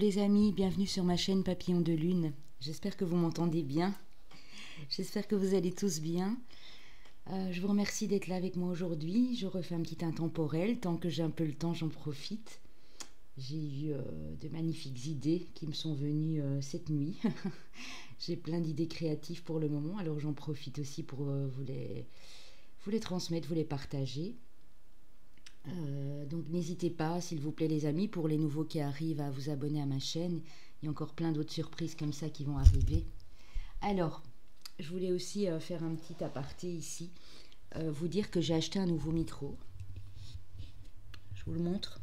les amis, bienvenue sur ma chaîne Papillon de Lune. J'espère que vous m'entendez bien. J'espère que vous allez tous bien. Je vous remercie d'être là avec moi aujourd'hui. Je refais un petit intemporel. Tant que j'ai un peu le temps, j'en profite. J'ai eu de magnifiques idées qui me sont venues cette nuit. J'ai plein d'idées créatives pour le moment, alors j'en profite aussi pour vous les transmettre, vous les partager. Donc n'hésitez pas, s'il vous plaît les amis, pour les nouveaux qui arrivent, à vous abonner à ma chaîne. Il y a encore plein d'autres surprises comme ça qui vont arriver. Alors, je voulais aussi faire un petit aparté ici, vous dire que j'ai acheté un nouveau micro. Je vous le montre.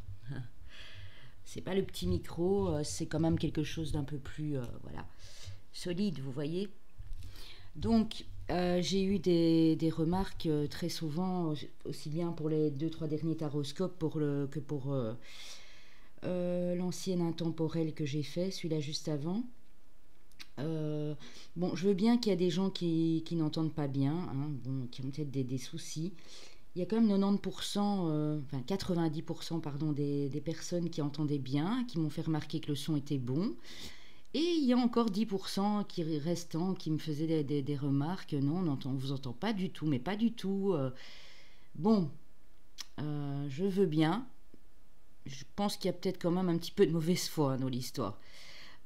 C'est pas le petit micro, c'est quand même quelque chose d'un peu plus voilà, solide, vous voyez. Donc, j'ai eu des remarques très souvent, aussi bien pour les 2-3 derniers taroscopes que pour l'ancien intemporel que j'ai fait, celui-là juste avant. Bon, je veux bien qu'il y a des gens qui n'entendent pas bien, hein, bon, qui ont peut-être des soucis. Il y a quand même 90%, enfin 90% pardon, des personnes qui entendaient bien, qui m'ont fait remarquer que le son était bon. Et il y a encore 10% restants qui me faisaient des remarques. Non, on ne vous entend pas du tout, mais pas du tout. Bon, je veux bien. Je pense qu'il y a peut-être quand même un petit peu de mauvaise foi dans l'histoire.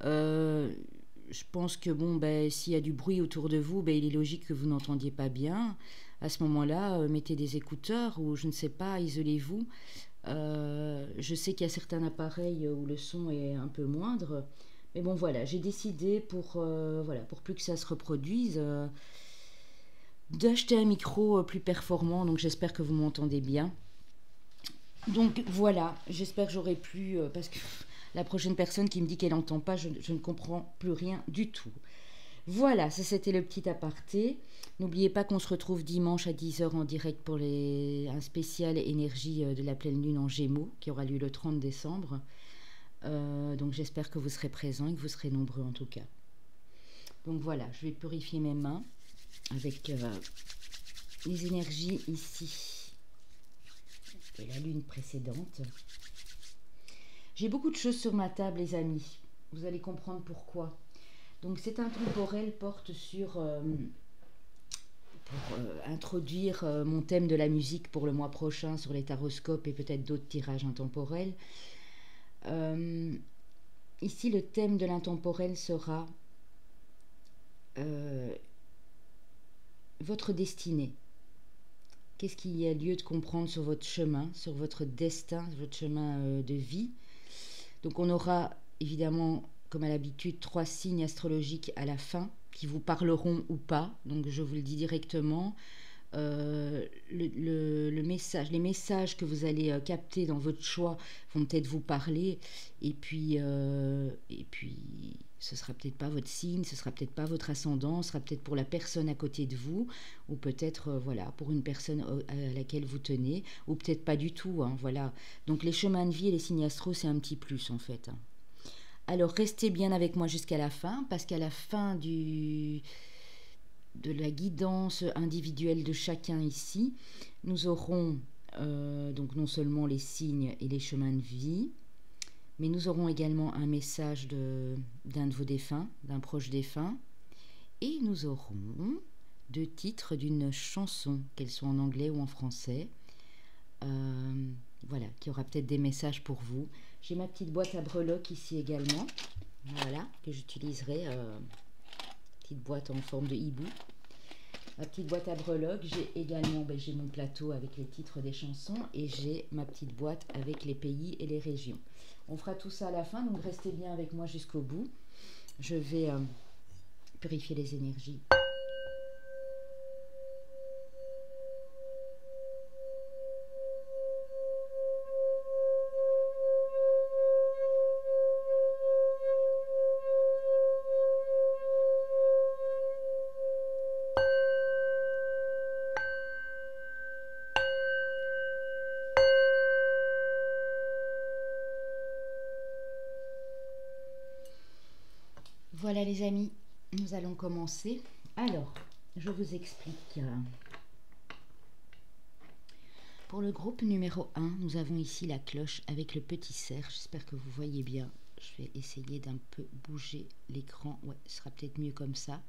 Je pense que bon, ben, s'il y a du bruit autour de vous, ben, il est logique que vous n'entendiez pas bien. À ce moment-là, mettez des écouteurs ou je ne sais pas, isolez-vous. Je sais qu'il y a certains appareils où le son est un peu moindre. Mais bon, voilà, j'ai décidé voilà, pour plus que ça se reproduise, d'acheter un micro plus performant. Donc j'espère que vous m'entendez bien. Donc voilà, j'espère que j'aurai plus... parce que la prochaine personne qui me dit qu'elle n'entend pas, je ne comprends plus rien du tout. Voilà, ça c'était le petit aparté. N'oubliez pas qu'on se retrouve dimanche à 10h en direct pour un spécial énergie de la pleine lune en Gémeaux qui aura lieu le 30 décembre. Donc j'espère que vous serez présents et que vous serez nombreux en tout cas. Donc voilà, je vais purifier mes mains avec les énergies ici de la lune précédente. J'ai beaucoup de choses sur ma table les amis, vous allez comprendre pourquoi. Donc cet intemporel porte sur, pour introduire mon thème de la musique pour le mois prochain sur les taroscopes et peut-être d'autres tirages intemporels. Ici le thème de l'intemporel sera votre destinée. Qu'est-ce qu'il y a lieu de comprendre sur votre chemin, sur votre destin, votre chemin de vie. Donc on aura évidemment, comme à l'habitude, 3 signes astrologiques à la fin qui vous parleront ou pas. Donc je vous le dis directement. Le message, les messages que vous allez capter dans votre choix vont peut-être vous parler. Et puis ce sera peut-être pas votre signe, ce sera peut-être pas votre ascendant, ce sera peut-être pour la personne à côté de vous, ou peut-être voilà, pour une personne à laquelle vous tenez, ou peut-être pas du tout, hein, voilà. Donc les chemins de vie et les signes astro, c'est un petit plus en fait. Hein. Alors restez bien avec moi jusqu'à la fin, parce qu'à la fin de la guidance individuelle de chacun ici, nous aurons donc non seulement les signes et les chemins de vie, mais nous aurons également un message d'un de vos défunts, d'un proche défunt, et nous aurons 2 titres d'une chanson, qu'elle soit en anglais ou en français. Voilà, qui aura peut-être des messages pour vous. J'ai ma petite boîte à breloques ici également, voilà, que j'utiliserai, petite boîte en forme de hibou. Ma petite boîte à breloques, j'ai également j'ai mon plateau avec les titres des chansons et j'ai ma petite boîte avec les pays et les régions. On fera tout ça à la fin, donc restez bien avec moi jusqu'au bout. Je vais purifier les énergies. Voilà les amis, nous allons commencer. Alors, je vous explique. Pour le groupe numéro 1, nous avons ici la cloche avec le petit cerf. J'espère que vous voyez bien. Je vais essayer d'un peu bouger l'écran. Ouais, ce sera peut-être mieux comme ça.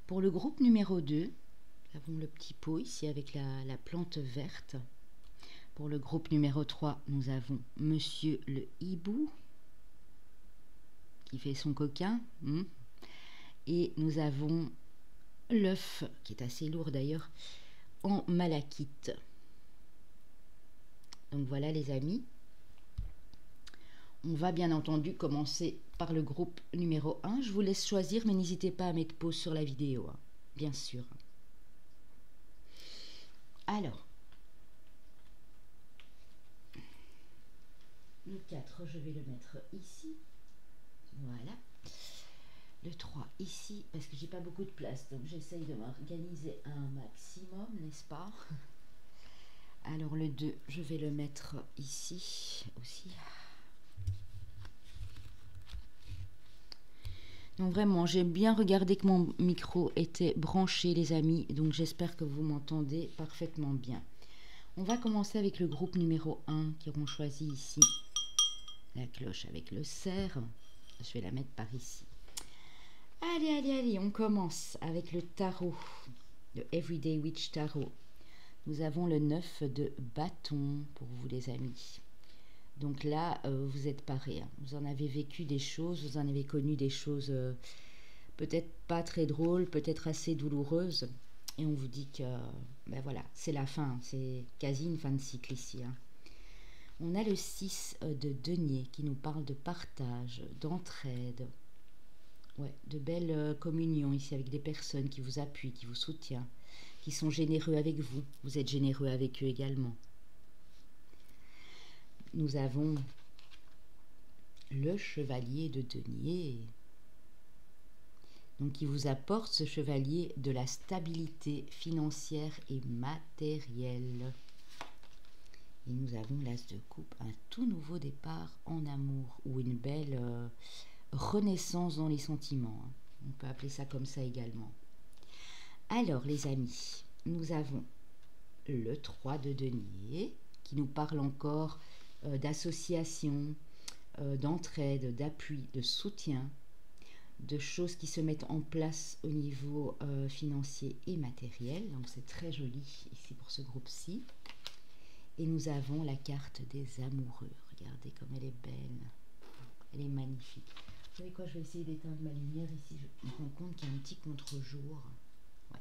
Pour le groupe numéro 2, nous avons le petit pot ici avec la plante verte. Pour le groupe numéro 3, nous avons Monsieur le hibou qui fait son coquin. Et nous avons l'œuf, qui est assez lourd d'ailleurs, en malachite. Donc voilà les amis. On va bien entendu commencer par le groupe numéro 1. Je vous laisse choisir, mais n'hésitez pas à mettre pause sur la vidéo, hein, bien sûr. Alors, le 4, je vais le mettre ici. Voilà. Le 3 ici, parce que j'ai pas beaucoup de place, donc j'essaye de m'organiser un maximum, n'est-ce pas? Alors le 2, je vais le mettre ici aussi. Donc vraiment, j'ai bien regardé que mon micro était branché, les amis, donc j'espère que vous m'entendez parfaitement bien. On va commencer avec le groupe numéro 1 qui auront choisi ici la cloche avec le cerf. Je vais la mettre par ici. Allez, allez, allez, on commence avec le tarot, le Everyday Witch Tarot. Nous avons le 9 de bâton pour vous, les amis. Donc là, vous êtes parés. Hein. Vous en avez vécu des choses, vous en avez connu des choses peut-être pas très drôles, peut-être assez douloureuses. Et on vous dit que, ben voilà, c'est la fin. C'est quasi une fin de cycle ici. Hein. On a le 6 de denier qui nous parle de partage, d'entraide. Ouais, de belles communions ici avec des personnes qui vous appuient, qui vous soutiennent, qui sont généreux avec vous. Vous êtes généreux avec eux également. Nous avons le chevalier de denier. Donc, qui vous apporte, ce chevalier, de la stabilité financière et matérielle. Et nous avons l'as de coupe, un tout nouveau départ en amour ou une belle renaissance dans les sentiments. Hein. On peut appeler ça comme ça également. Alors, les amis, nous avons le 3 de denier qui nous parle encore d'association, d'entraide, d'appui, de soutien, de choses qui se mettent en place au niveau financier et matériel. Donc c'est très joli ici pour ce groupe-ci. Et nous avons la carte des amoureux. Regardez comme elle est belle. Elle est magnifique. Vous savez quoi, je vais essayer d'éteindre ma lumière ici. Je me rends compte qu'il y a un petit contre-jour. Ouais.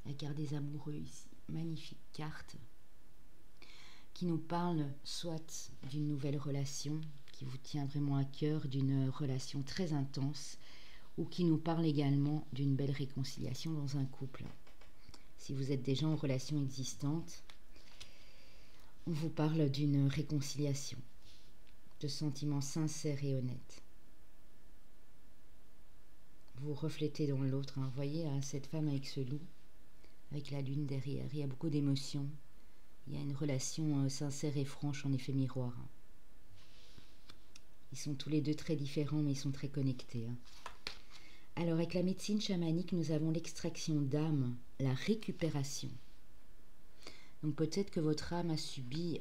La carte des amoureux ici. Magnifique carte qui nous parle soit d'une nouvelle relation qui vous tient vraiment à cœur, d'une relation très intense, ou qui nous parle également d'une belle réconciliation dans un couple. Si vous êtes déjà en relation existante, on vous parle d'une réconciliation, de sentiments sincères et honnêtes. Vous reflétez dans l'autre. Hein. Vous voyez cette femme avec ce loup, avec la lune derrière. Il y a beaucoup d'émotions. Il y a une relation sincère et franche en effet miroir. Hein. Ils sont tous les deux très différents, mais ils sont très connectés. Hein. Alors, avec la médecine chamanique, nous avons l'extraction d'âme, la récupération. Donc, peut-être que votre âme a subi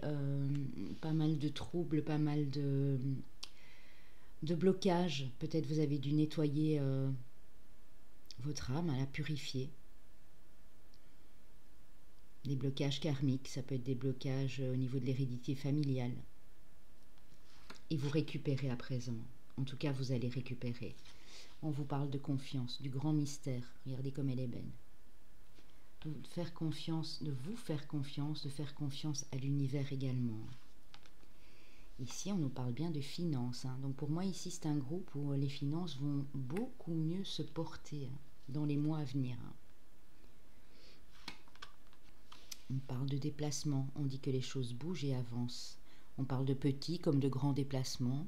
pas mal de troubles, pas mal de blocages. Peut-être vous avez dû nettoyer votre âme, à la purifier. Des blocages karmiques, ça peut être des blocages au niveau de l'hérédité familiale. Et vous récupérez à présent. En tout cas, vous allez récupérer. On vous parle de confiance, du grand mystère. Regardez comme elle est belle. De vous faire confiance, de faire confiance à l'univers également. Ici, on nous parle bien de finances. Hein. Donc pour moi, ici, c'est un groupe où les finances vont beaucoup mieux se porter hein, dans les mois à venir. Hein. On parle de déplacement, on dit que les choses bougent et avancent. On parle de petits comme de grands déplacements.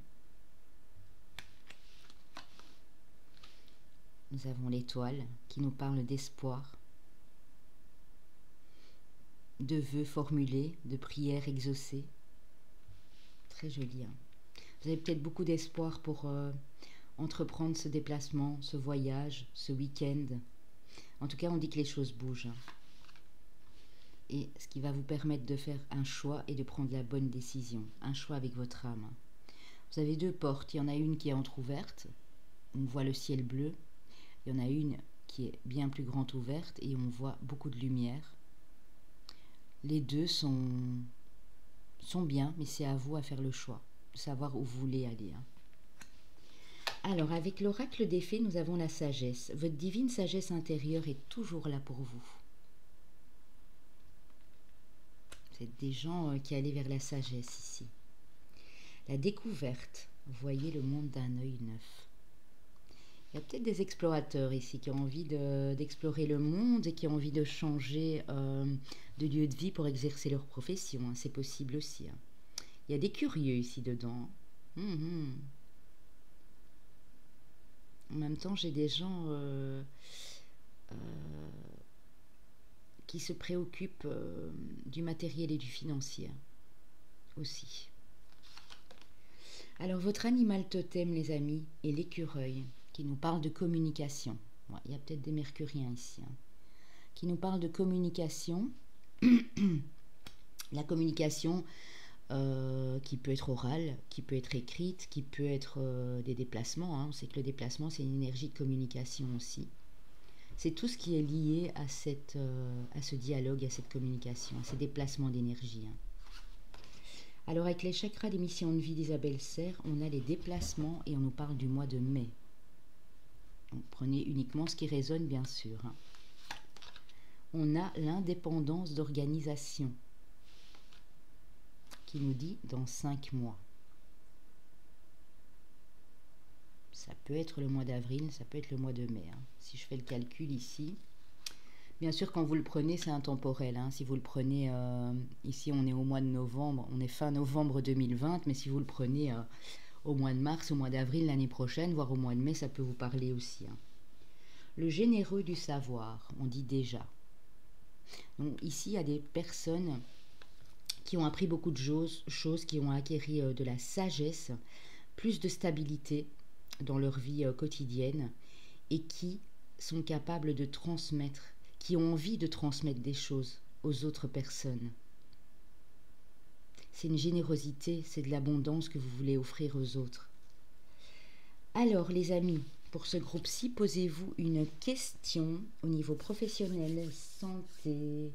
Nous avons l'étoile qui nous parle d'espoir, de vœux formulés, de prières exaucées. Très joli. Hein. Vous avez peut-être beaucoup d'espoir pour entreprendre ce déplacement, ce voyage, ce week-end. En tout cas, on dit que les choses bougent. Hein. Et ce qui va vous permettre de faire un choix et de prendre la bonne décision. Un choix avec votre âme. Vous avez deux portes. Il y en a une qui est entrouverte. On voit le ciel bleu. Il y en a une qui est bien plus grande ouverte et on voit beaucoup de lumière. Les deux sont bien, mais c'est à vous à faire le choix, de savoir où vous voulez aller. Alors, avec l'oracle des fées, nous avons la sagesse. Votre divine sagesse intérieure est toujours là pour vous. Vous êtes des gens qui allaient vers la sagesse ici. La découverte, vous voyez le monde d'un œil neuf. Il y a peut-être des explorateurs ici qui ont envie d'explorer le monde et qui ont envie de changer de lieu de vie pour exercer leur profession. Hein. C'est possible aussi. Hein. Il y a des curieux ici dedans. En même temps, j'ai des gens qui se préoccupent du matériel et du financier aussi. Alors, votre animal totem, les amis, est l'écureuil, qui nous parle de communication. Ouais, il y a peut-être des mercuriens ici, hein, qui nous parle de communication. La communication qui peut être orale, qui peut être écrite, qui peut être des déplacements. Hein. On sait que le déplacement, c'est une énergie de communication aussi. C'est tout ce qui est lié à ce dialogue, à cette communication, à ces déplacements d'énergie. Hein. Alors, avec les chakras des missions de vie d'Isabelle Serre, on a les déplacements et on nous parle du mois de mai. Donc, prenez uniquement ce qui résonne, bien sûr. Hein. On a l'indépendance d'organisation qui nous dit dans 5 mois. Ça peut être le mois d'avril, ça peut être le mois de mai. Hein. Si je fais le calcul ici, bien sûr, quand vous le prenez, c'est intemporel. Hein. Si vous le prenez, ici on est au mois de novembre, on est fin novembre 2020, mais si vous le prenez au mois de mars, au mois d'avril l'année prochaine, voire au mois de mai, ça peut vous parler aussi. Hein. Le généreux du savoir, on dit déjà. Donc ici, il y a des personnes qui ont appris beaucoup de choses, qui ont acquéri de la sagesse, plus de stabilité dans leur vie quotidienne et qui sont capables de transmettre, qui ont envie de transmettre des choses aux autres personnes. C'est une générosité, c'est de l'abondance que vous voulez offrir aux autres. Alors les amis, pour ce groupe-ci, posez-vous une question au niveau professionnel, santé,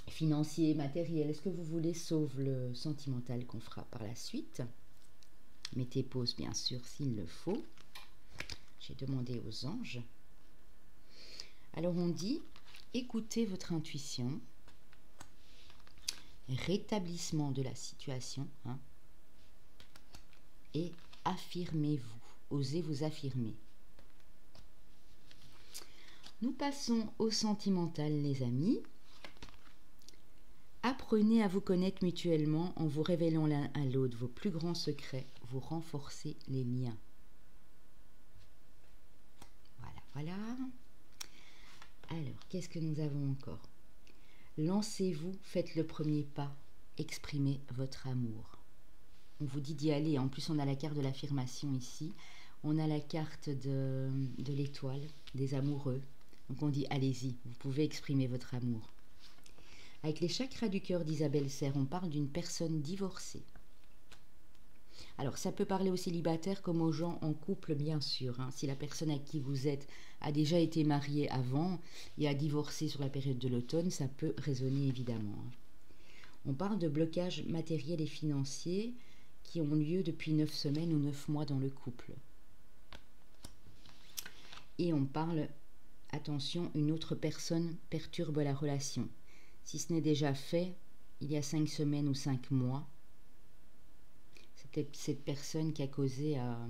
financier, matériel. Est-ce que vous voulez, sauf le sentimental qu'on fera par la suite? Mettez pause bien sûr s'il le faut. J'ai demandé aux anges. Alors on dit, écoutez votre intuition, rétablissement de la situation, hein, et affirmez-vous, osez vous affirmer. Nous passons au sentimental, les amis. Apprenez à vous connaître mutuellement en vous révélant l'un à l'autre vos plus grands secrets, vous renforcez les liens. Voilà. Alors, qu'est-ce que nous avons encore? Lancez-vous, faites le premier pas, exprimez votre amour. On vous dit d'y aller. En plus, on a la carte de l'affirmation ici. On a la carte de l'étoile, des amoureux. Donc on dit, allez-y, vous pouvez exprimer votre amour. Avec les chakras du cœur d'Isabelle Serre, on parle d'une personne divorcée. Alors, ça peut parler aux célibataires comme aux gens en couple, bien sûr. Hein. Si la personne à qui vous êtes a déjà été mariée avant et a divorcé sur la période de l'automne, ça peut résonner évidemment. Hein. On parle de blocages matériels et financiers qui ont lieu depuis 9 semaines ou 9 mois dans le couple. Et on parle, attention, une autre personne perturbe la relation. Si ce n'est déjà fait, il y a 5 semaines ou 5 mois, c'était cette personne qui a causé un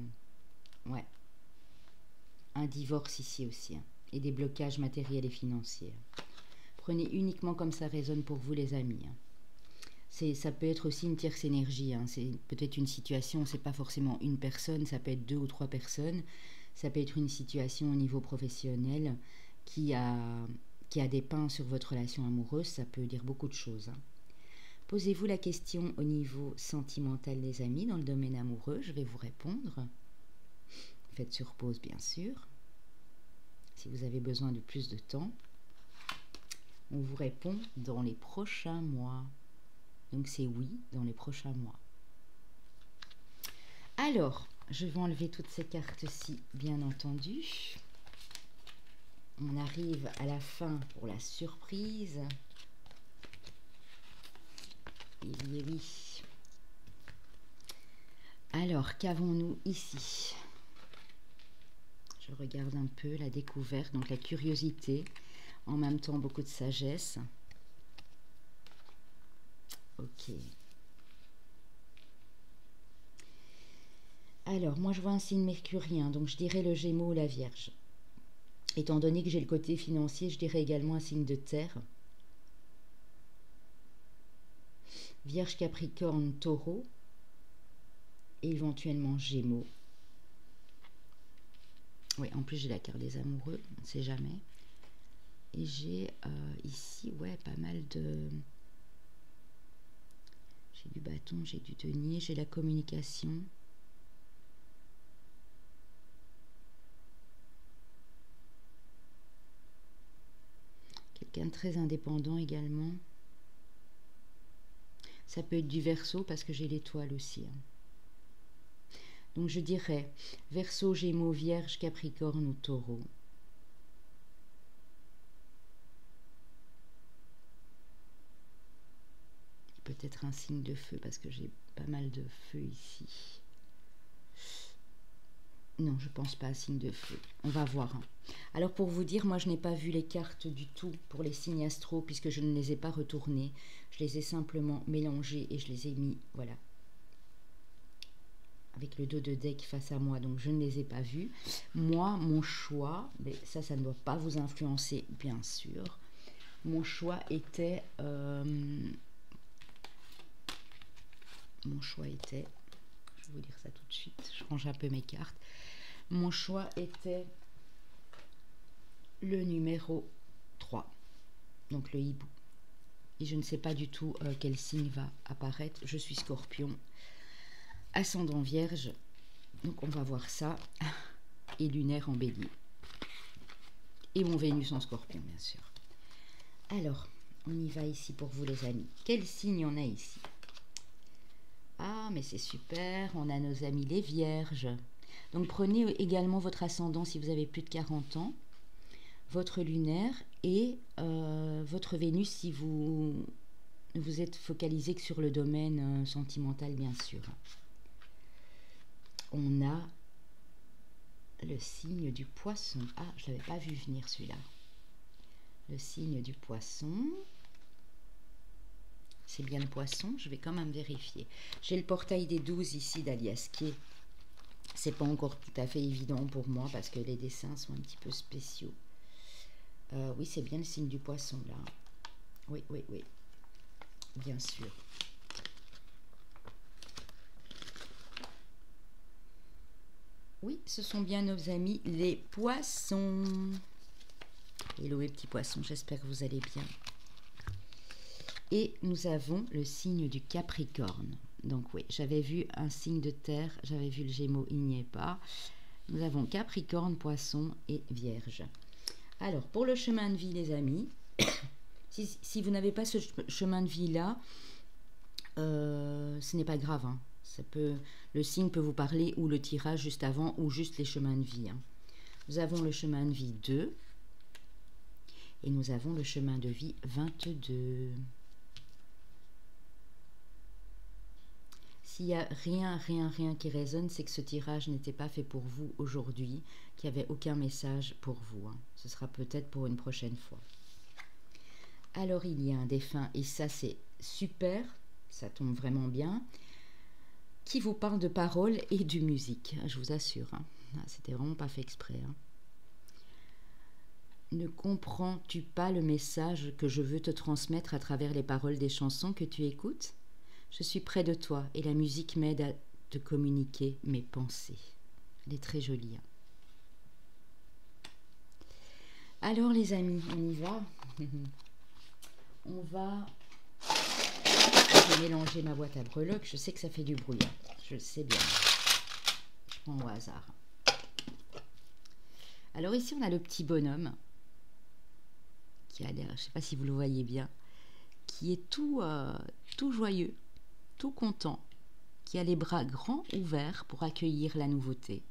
divorce ici aussi, hein, et des blocages matériels et financiers. Prenez uniquement comme ça résonne pour vous, les amis. Hein. Ça peut être aussi une tierce énergie. Hein. C'est peut-être une situation, c'est pas forcément une personne, ça peut être 2 ou 3 personnes. Ça peut être une situation au niveau professionnel qui a des pins sur votre relation amoureuse, ça peut dire beaucoup de choses. Hein. Posez-vous la question au niveau sentimental, les amis, dans le domaine amoureux, je vais vous répondre. Faites sur pause, bien sûr. Si vous avez besoin de plus de temps, on vous répond dans les prochains mois. Donc c'est oui, dans les prochains mois. Alors, je vais enlever toutes ces cartes-ci, bien entendu. On arrive à la fin pour la surprise. Oui. Alors, qu'avons-nous ici? Je regarde un peu la découverte, donc la curiosité, en même temps beaucoup de sagesse. Ok. Alors, moi je vois un signe mercurien, donc je dirais le Gémeaux ou la Vierge. Étant donné que j'ai le côté financier, je dirais également un signe de terre. Vierge, Capricorne, Taureau. Et éventuellement Gémeaux. Oui, en plus j'ai la carte des amoureux, on ne sait jamais. Et j'ai ici, ouais, pas mal de... J'ai du bâton, j'ai du denier, j'ai la communication. Quelqu'un de très indépendant également. Ça peut être du Verseau parce que j'ai l'étoile aussi. Donc je dirais Verseau, Gémeaux, Vierge, Capricorne ou Taureau. Peut-être un signe de feu parce que j'ai pas mal de feu ici. Non, je pense pas à signe de feu. On va voir. Alors pour vous dire, moi je n'ai pas vu les cartes du tout pour les signes astro puisque je ne les ai pas retournées. Je les ai simplement mélangées et je les ai mis, voilà, avec le dos de deck face à moi. Donc je ne les ai pas vus. Moi, mon choix, mais ça ne doit pas vous influencer bien sûr. Mon choix était... je vais vous dire ça tout de suite. Je range un peu mes cartes. Mon choix était le numéro 3, donc le hibou. Et je ne sais pas du tout quel signe va apparaître. Je suis Scorpion, ascendant Vierge, donc on va voir ça. Et lunaire en Bélier. Et mon Vénus en Scorpion, bien sûr. Alors, on y va ici pour vous les amis. Quel signe on a ici? Ah, mais c'est super, on a nos amis les Vierges. Donc prenez également votre ascendant si vous avez plus de 40 ans, votre lunaire et votre Vénus si vous êtes focalisé que sur le domaine sentimental, bien sûr. On a le signe du Poisson. Ah, je ne l'avais pas vu venir celui-là. Le signe du Poisson. C'est bien le Poisson, je vais quand même vérifier. J'ai le portail des 12 ici d'Aliasquet. C'est pas encore tout à fait évident pour moi parce que les dessins sont un petit peu spéciaux. Oui, c'est bien le signe du Poisson là. Oui, bien sûr. Oui, ce sont bien nos amis les Poissons. Hello les petits poissons, j'espère que vous allez bien. Et nous avons le signe du Capricorne. Donc oui, j'avais vu un signe de terre, j'avais vu le Gémeaux, il n'y est pas. Nous avons Capricorne, Poisson et Vierge. Alors, pour le chemin de vie, les amis, si vous n'avez pas ce chemin de vie-là, ce n'est pas grave. Hein. Le signe peut vous parler ou le tirage juste avant ou juste les chemins de vie. Hein. Nous avons le chemin de vie 2 et nous avons le chemin de vie 22. S'il n'y a rien qui résonne, c'est que ce tirage n'était pas fait pour vous aujourd'hui, qu'il n'y avait aucun message pour vous. Hein. Ce sera peut-être pour une prochaine fois. Alors, il y a un défunt, et ça, c'est super, ça tombe vraiment bien, qui vous parle de paroles et de musique, je vous assure. Hein. C'était vraiment pas fait exprès. Hein. Ne comprends-tu pas le message que je veux te transmettre à travers les paroles des chansons que tu écoutes ? Je suis près de toi et la musique m'aide à te communiquer mes pensées. Elle est très jolie. Hein. Alors les amis, on y va. On va... Je vais mélanger ma boîte à breloques. Je sais que ça fait du bruit. Hein. Je le sais bien. Je prends au hasard. Alors ici, on a le petit bonhomme qui a l'air, je ne sais pas si vous le voyez bien, qui est tout joyeux, tout content, qui a les bras grands ouverts pour accueillir la nouveauté.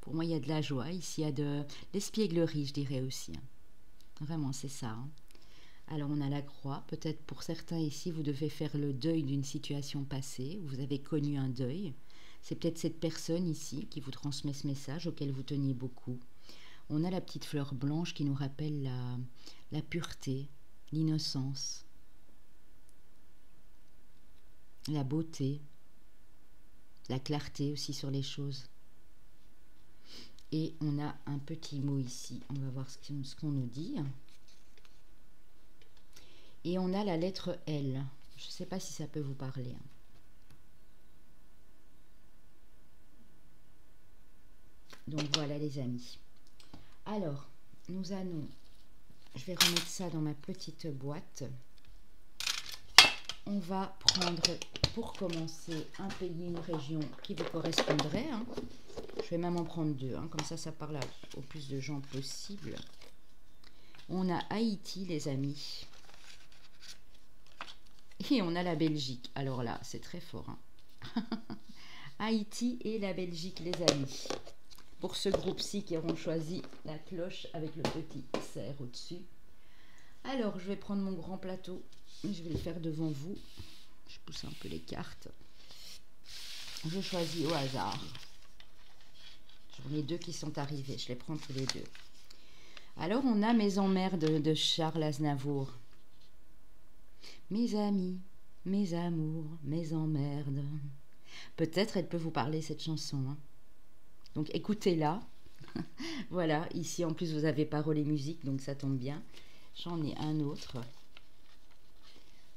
Pour moi, il y a de la joie, ici il y a de l'espièglerie, je dirais aussi. Vraiment, c'est ça. Alors on a la croix, peut-être pour certains ici, vous devez faire le deuil d'une situation passée, vous avez connu un deuil. C'est peut-être cette personne ici qui vous transmet ce message auquel vous teniez beaucoup. On a la petite fleur blanche qui nous rappelle la pureté, l'innocence, la beauté, la clarté aussi sur les choses. Et on a un petit mot ici, on va voir ce qu'on nous dit. Et on a la lettre L. Je ne sais pas si ça peut vous parler. Donc voilà les amis. Alors, nous allons... Je vais remettre ça dans ma petite boîte. On va prendre, pour commencer, un pays, une région qui vous correspondrait. Je vais même en prendre deux, comme ça parle au plus de gens possible. On a Haïti, les amis. Et on a la Belgique. Alors là, c'est très fort. Haïti et la Belgique, les amis. Pour ce groupe-ci qui auront choisi la cloche avec le petit cerf au-dessus. Alors, je vais prendre mon grand plateau. Je vais le faire devant vous. Je pousse un peu les cartes. Je choisis au hasard. J'en ai deux qui sont arrivés. Je les prends tous les deux. Alors, on a Mes emmerdes de Charles Aznavour. Mes amis, mes amours, mes emmerdes. Peut-être elle peut vous parler cette chanson. Donc écoutez-la. Voilà, ici en plus vous avez paroles et musique, donc ça tombe bien. J'en ai un autre.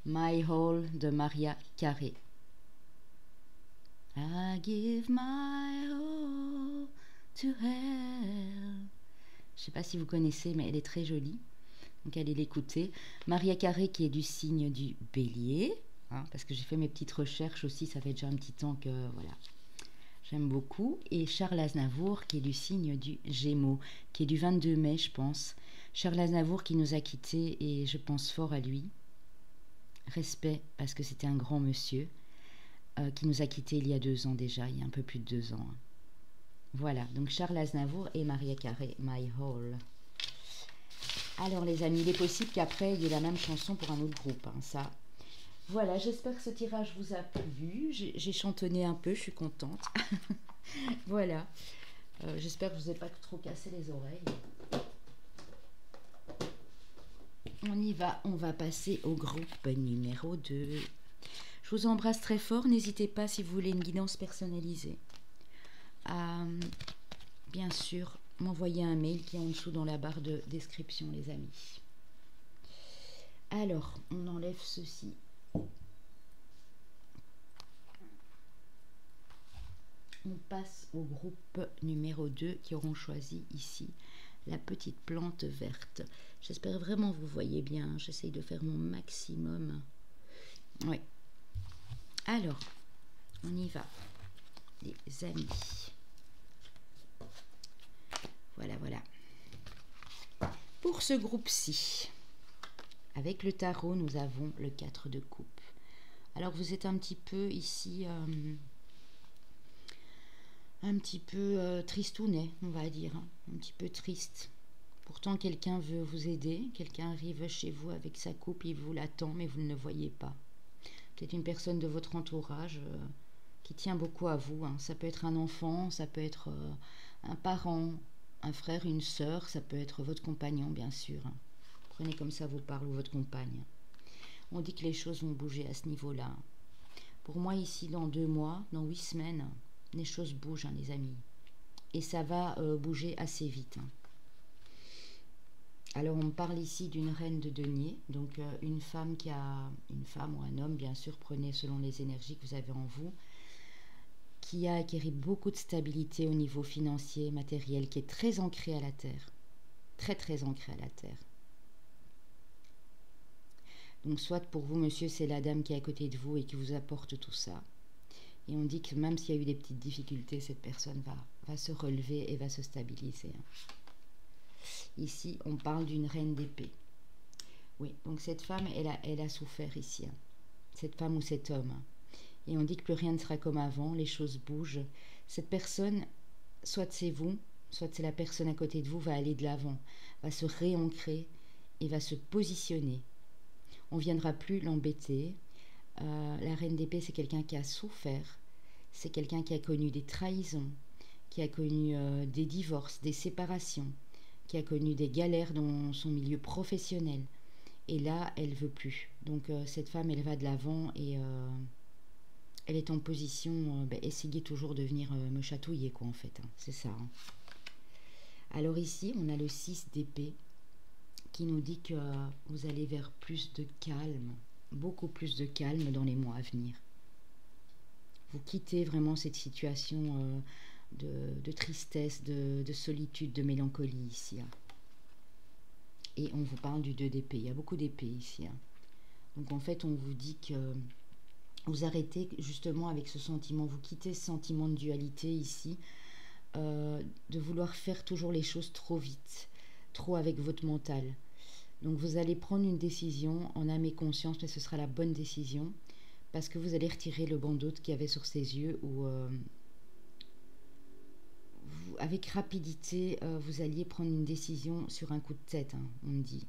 My Hall de Mariah Carey. I give my all to hell. Je ne sais pas si vous connaissez, mais elle est très jolie. Donc allez l'écouter. Mariah Carey qui est du signe du Bélier, parce que j'ai fait mes petites recherches aussi, ça fait déjà un petit temps que voilà, j'aime beaucoup. Et Charles Aznavour qui est du signe du Gémeaux, qui est du 22 mai je pense. Charles Aznavour qui nous a quittés et je pense fort à lui. Respect parce que c'était un grand monsieur qui nous a quittés il y a 2 ans déjà, il y a un peu plus de 2 ans. Voilà, donc Charles Aznavour et Mariah Carey, My Hall. Alors les amis, il est possible qu'après il y ait la même chanson pour un autre groupe, ça. Voilà, j'espère que ce tirage vous a plu. J'ai chantonné un peu, je suis contente. Voilà, j'espère que je ne vous ai pas trop cassé les oreilles. On y va, on va passer au groupe numéro 2. Je vous embrasse très fort, n'hésitez pas si vous voulez une guidance personnalisée à, bien sûr, m'envoyer un mail qui est en dessous dans la barre de description, les amis. Alors, on enlève ceci. On passe au groupe numéro 2 qui auront choisi ici la petite plante verte. J'espère vraiment que vous voyez bien. J'essaye de faire mon maximum. Oui. Alors, on y va, les amis. Voilà, voilà. Pour ce groupe-ci, avec le tarot, nous avons le 4 de coupe. Alors, vous êtes un petit peu ici, un petit peu tristounet, on va dire. Un petit peu triste. Pourtant, quelqu'un veut vous aider. Quelqu'un arrive chez vous avec sa coupe, il vous l'attend, mais vous ne le voyez pas. Peut-être une personne de votre entourage qui tient beaucoup à vous. Ça peut être un enfant, ça peut être un parent, un frère, une sœur, ça peut être votre compagnon, bien sûr. Prenez comme ça vous parle ou votre compagne. On dit que les choses vont bouger à ce niveau-là. Pour moi, ici, dans 2 mois, dans 8 semaines, les choses bougent, les amis. Et ça va bouger assez vite. Alors, on parle ici d'une reine de denier, donc une femme ou un homme, bien sûr, prenez selon les énergies que vous avez en vous, qui a acquis beaucoup de stabilité au niveau financier, matériel, qui est très ancré à la terre. Très, très ancré à la terre. Donc, soit pour vous, monsieur, c'est la dame qui est à côté de vous et qui vous apporte tout ça. Et on dit que même s'il y a eu des petites difficultés, cette personne va se relever et va se stabiliser. Ici, on parle d'une reine d'épée. Oui, donc cette femme, elle a souffert ici. Cette femme ou cet homme. Et on dit que plus rien ne sera comme avant, les choses bougent. Cette personne, soit c'est vous, soit c'est la personne à côté de vous, va aller de l'avant, va se réancrer et va se positionner. On ne viendra plus l'embêter. La reine d'épée, c'est quelqu'un qui a souffert, c'est quelqu'un qui a connu des trahisons, qui a connu des divorces, des séparations, qui a connu des galères dans son milieu professionnel. Et là, elle veut plus. Donc cette femme, elle va de l'avant et elle est en position, essayer toujours de venir me chatouiller, quoi, en fait. Hein. C'est ça. Hein. Alors ici, on a le 6 d'épée qui nous dit que vous allez vers plus de calme, beaucoup plus de calme dans les mois à venir. Vous quittez vraiment cette situation de tristesse, de solitude, de mélancolie ici. Hein. Et on vous parle du 2 d'épée. Il y a beaucoup d'épées ici. Hein. Donc en fait, on vous dit que vous arrêtez justement avec ce sentiment, vous quittez ce sentiment de dualité ici, de vouloir faire toujours les choses trop vite, trop avec votre mental. Donc vous allez prendre une décision en âme et conscience, mais ce sera la bonne décision, parce que vous allez retirer le bandeau qu'il y avait sur ses yeux, ou avec rapidité, vous alliez prendre une décision sur un coup de tête, hein, on me dit.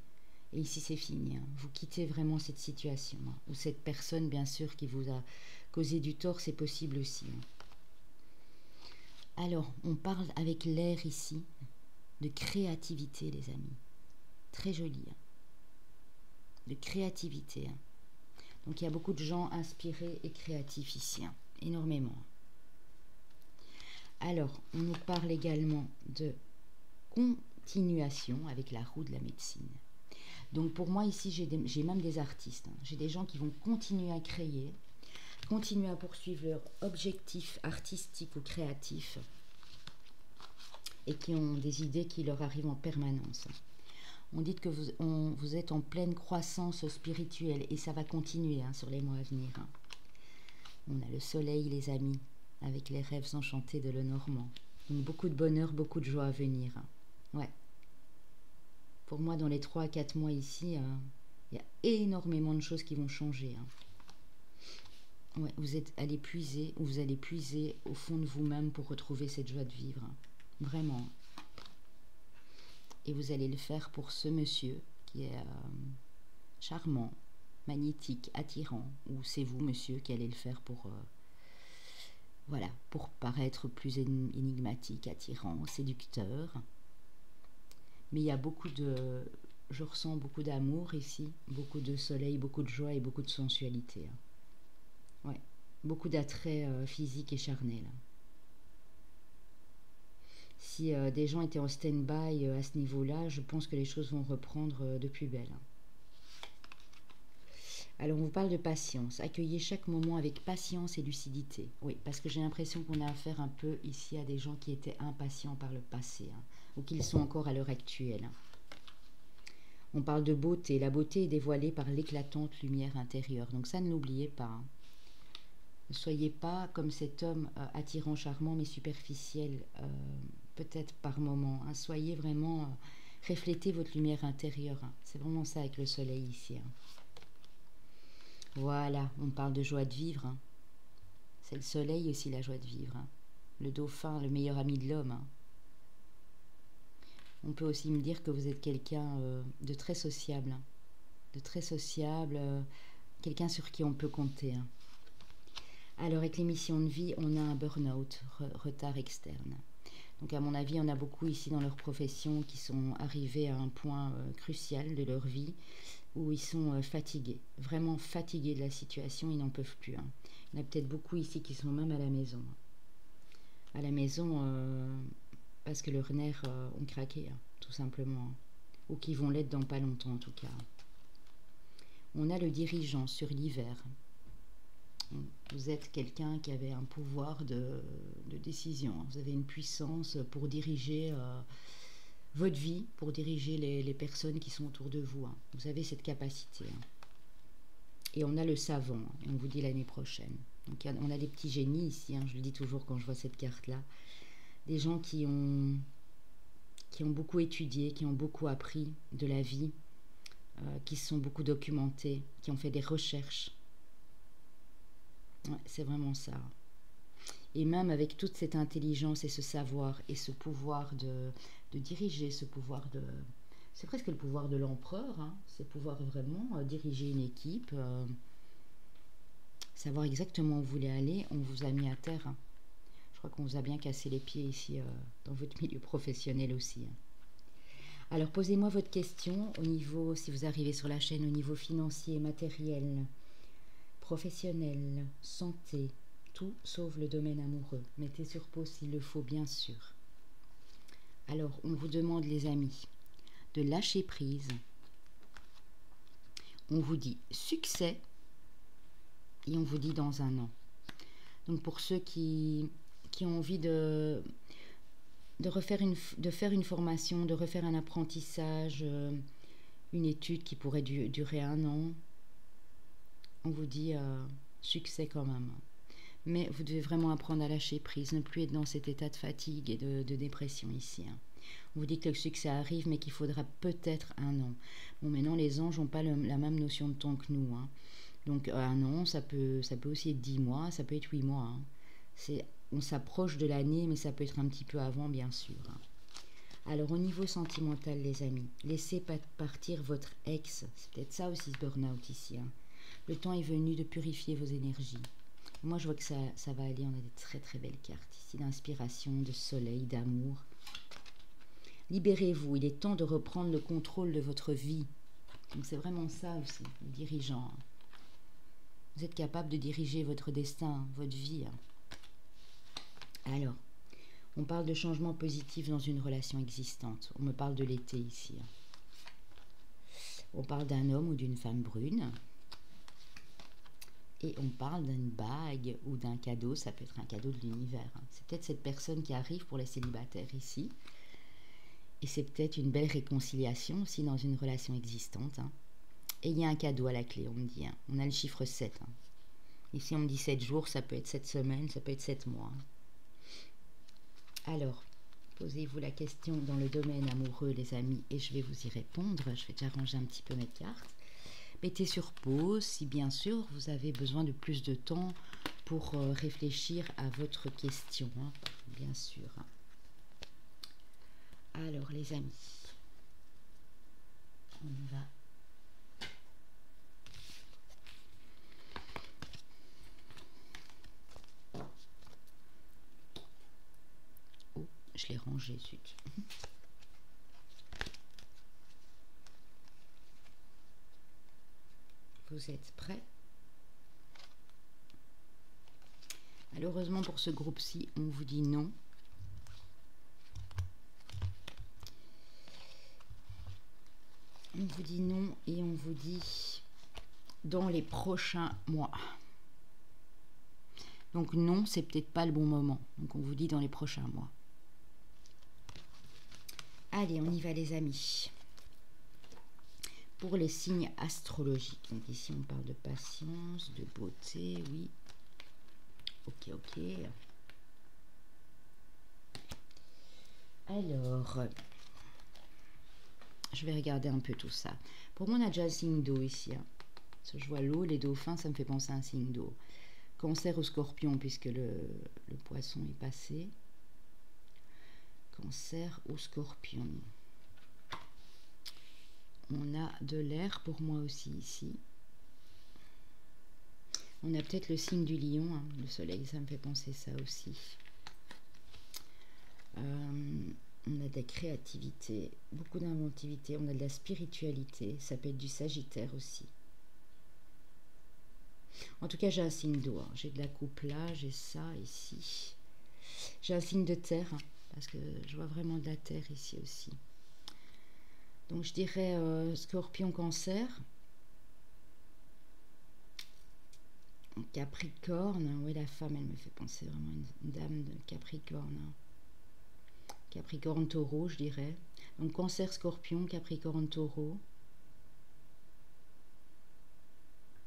Et ici, c'est fini. Hein. Vous quittez vraiment cette situation. Hein. Ou cette personne, bien sûr, qui vous a causé du tort, c'est possible aussi. Hein. Alors, on parle avec l'air ici de créativité, les amis. Très joli. Hein. De créativité. Hein. Donc, il y a beaucoup de gens inspirés et créatifs ici. Hein. Énormément. Alors, on nous parle également de continuation avec la roue de la médecine. Donc pour moi ici, j'ai même des artistes. Hein. J'ai des gens qui vont continuer à créer, continuer à poursuivre leur objectif artistique ou créatif et qui ont des idées qui leur arrivent en permanence. On dit que vous êtes en pleine croissance spirituelle et ça va continuer hein, sur les mois à venir. Hein. On a le soleil, les amis, avec les rêves enchantés de Lenormand. Donc beaucoup de bonheur, beaucoup de joie à venir. Hein. Ouais. Pour moi, dans les 3 à 4 mois ici, il y a énormément de choses qui vont changer. Hein. Ouais, vous êtes allé puiser, ou vous allez puiser au fond de vous-même pour retrouver cette joie de vivre. Hein. Vraiment. Et vous allez le faire pour ce monsieur qui est charmant, magnétique, attirant. Ou c'est vous, monsieur, qui allez le faire pour... voilà, pour paraître plus énigmatique, attirant, séducteur. Mais il y a beaucoup de... Je ressens beaucoup d'amour ici, beaucoup de soleil, beaucoup de joie et beaucoup de sensualité. Hein. Ouais, beaucoup d'attrait physique et charnel. Si des gens étaient en stand-by à ce niveau-là, je pense que les choses vont reprendre de plus belle. Hein. Alors, on vous parle de patience. Accueillez chaque moment avec patience et lucidité. Oui, parce que j'ai l'impression qu'on a affaire un peu ici à des gens qui étaient impatients par le passé, hein, ou qu'ils sont encore à l'heure actuelle. Hein. On parle de beauté. La beauté est dévoilée par l'éclatante lumière intérieure. Donc ça, ne l'oubliez pas. Hein. Ne soyez pas comme cet homme attirant, charmant, mais superficiel, peut-être par moment. Hein. Soyez vraiment... reflétez votre lumière intérieure. Hein. C'est vraiment ça avec le soleil ici. Hein. Voilà, on parle de joie de vivre. Hein. C'est le soleil aussi, la joie de vivre. Hein. Le dauphin, le meilleur ami de l'homme. Hein. On peut aussi me dire que vous êtes quelqu'un de très sociable. Hein. De très sociable, quelqu'un sur qui on peut compter. Hein. Alors, avec les missions de vie, on a un burn-out, retard externe. Donc, à mon avis, on a beaucoup ici dans leur profession qui sont arrivés à un point crucial de leur vie où ils sont fatigués, vraiment fatigués de la situation, ils n'en peuvent plus. Hein. Il y en a peut-être beaucoup ici qui sont même à la maison. À la maison, parce que leurs nerfs ont craqué, hein, tout simplement. Hein. Ou qui vont l'être dans pas longtemps, en tout cas. On a le dirigeant sur l'hiver. Vous êtes quelqu'un qui avait un pouvoir de décision. Vous avez une puissance pour diriger... votre vie, pour diriger les personnes qui sont autour de vous. Hein. Vous avez cette capacité. Hein. Et on a le savant, hein, et on vous dit l'année prochaine. Donc on a des petits génies ici, hein, je le dis toujours quand je vois cette carte-là. Des gens qui ont beaucoup étudié, qui ont beaucoup appris de la vie, qui se sont beaucoup documentés, qui ont fait des recherches. Ouais, c'est vraiment ça. Et même avec toute cette intelligence et ce savoir et ce pouvoir de diriger, ce pouvoir de... C'est presque le pouvoir de l'empereur, hein, c'est pouvoir vraiment diriger une équipe, savoir exactement où vous voulez aller, on vous a mis à terre, hein. Je crois qu'on vous a bien cassé les pieds ici dans votre milieu professionnel aussi, hein. Alors posez-moi votre question au niveau, si vous arrivez sur la chaîne, au niveau financier, matériel, professionnel, santé, tout sauf le domaine amoureux. Mettez sur pause s'il le faut, bien sûr. Alors, on vous demande, les amis, de lâcher prise. On vous dit succès et on vous dit dans un an. Donc, pour ceux qui ont envie de faire une formation, de refaire un apprentissage, une étude qui pourrait durer un an, on vous dit succès quand même. Mais vous devez vraiment apprendre à lâcher prise, ne plus être dans cet état de fatigue et de dépression ici, hein. On vous dit que le succès arrive, mais qu'il faudra peut-être un an. Bon, maintenant, les anges n'ont pas la même notion de temps que nous, hein. Donc, un an, ça peut aussi être 10 mois, ça peut être 8 mois, hein. On s'approche de l'année, mais ça peut être un petit peu avant, bien sûr, hein. Alors, au niveau sentimental, les amis, laissez partir votre ex. C'est peut-être ça aussi, ce burn-out ici, hein. Le temps est venu de purifier vos énergies. Moi, je vois que ça va aller. On a des très très belles cartes ici, d'inspiration, de soleil, d'amour. Libérez-vous, il est temps de reprendre le contrôle de votre vie. Donc c'est vraiment ça aussi, le dirigeant. Vous êtes capable de diriger votre destin, votre vie. Alors, on parle de changement positif dans une relation existante. On me parle de l'été ici. On parle d'un homme ou d'une femme brune. Et on parle d'une bague ou d'un cadeau, ça peut être un cadeau de l'univers. C'est peut-être cette personne qui arrive pour les célibataires ici. Et c'est peut-être une belle réconciliation aussi dans une relation existante, hein. Et il y a un cadeau à la clé, on me dit, hein. On a le chiffre 7. Hein. Ici, on me dit 7 jours, ça peut être 7 semaines, ça peut être 7 mois. Alors, posez-vous la question dans le domaine amoureux, les amis, et je vais vous y répondre. Je vais déjà ranger un petit peu mes cartes. Mettez sur pause si, bien sûr, vous avez besoin de plus de temps pour réfléchir à votre question, hein, bien sûr. Alors, les amis, on y va. Oh, je l'ai rangé, zut. Vous êtes prêts? Malheureusement, pour ce groupe-ci, on vous dit non. On vous dit non et on vous dit dans les prochains mois. Donc non, c'est peut-être pas le bon moment. Donc on vous dit dans les prochains mois. Allez, on y va les amis. Pour les signes astrologiques. Donc ici on parle de patience, de beauté, oui. Ok, ok. Alors, je vais regarder un peu tout ça. Pour moi, on a déjà un signe d'eau ici, hein. Parce que je vois l'eau, les dauphins, ça me fait penser à un signe d'eau. Cancer ou scorpion, puisque le poisson est passé. Cancer ou scorpion. On a de l'air pour moi aussi ici. On a peut-être le signe du lion, hein. Le soleil, ça me fait penser ça aussi. On a de la créativité, beaucoup d'inventivité, on a de la spiritualité, ça peut être du Sagittaire aussi. En tout cas, j'ai un signe d'eau, hein. J'ai de la coupe là, j'ai ça ici. J'ai un signe de terre, hein, parce que je vois vraiment de la terre ici aussi. Donc je dirais Scorpion, Cancer. Capricorne, oui, la femme, elle me fait penser vraiment à une dame de Capricorne, hein. Capricorne, Taureau, je dirais. Donc Cancer, Scorpion, Capricorne, Taureau.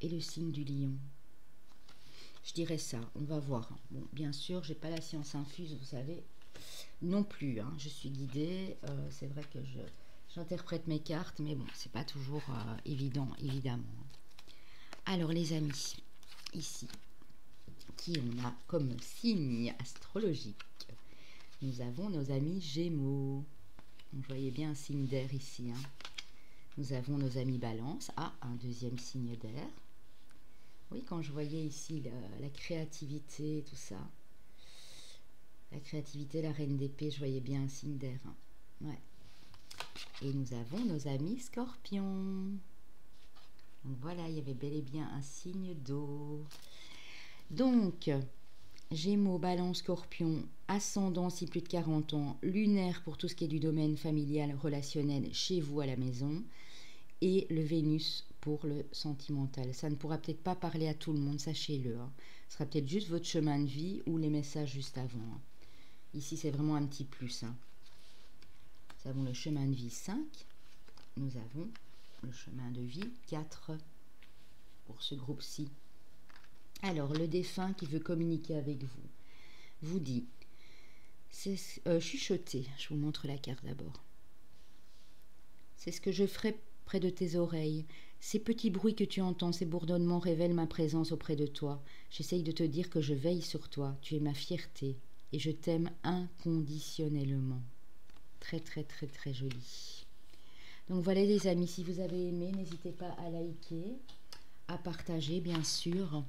Et le signe du lion. Je dirais ça, on va voir. Bon, bien sûr, j'ai pas la science infuse, vous savez, non plus, hein. Je suis guidée, c'est vrai que j'interprète mes cartes, mais bon, c'est pas toujours évident, évidemment. Alors les amis, ici, qui on a comme signe astrologique? Nous avons nos amis Gémeaux. Vous voyez bien un signe d'air ici. Hein. Nous avons nos amis Balance. Ah, un deuxième signe d'air. Oui, quand je voyais ici la créativité, tout ça. La créativité, la reine d'épée, je voyais bien un signe d'air. Hein. Ouais. Et nous avons nos amis Scorpions. Donc voilà, il y avait bel et bien un signe d'eau. Donc, Gémeaux, Balance, Scorpion, ascendant si plus de 40 ans, lunaire pour tout ce qui est du domaine familial, relationnel, chez vous à la maison, et le Vénus pour le sentimental. Ça ne pourra peut-être pas parler à tout le monde, sachez-le. Hein. Ce sera peut-être juste votre chemin de vie ou les messages juste avant. Hein. Ici, c'est vraiment un petit plus. Hein. Nous avons le chemin de vie 5. Nous avons le chemin de vie 4 pour ce groupe-ci. Alors, le défunt qui veut communiquer avec vous, vous dit, chuchotez, je vous montre la carte d'abord. C'est ce que je ferai près de tes oreilles. Ces petits bruits que tu entends, ces bourdonnements révèlent ma présence auprès de toi. J'essaye de te dire que je veille sur toi, tu es ma fierté et je t'aime inconditionnellement. Très très très très joli. Donc voilà les amis, si vous avez aimé, n'hésitez pas à liker, à partager bien sûr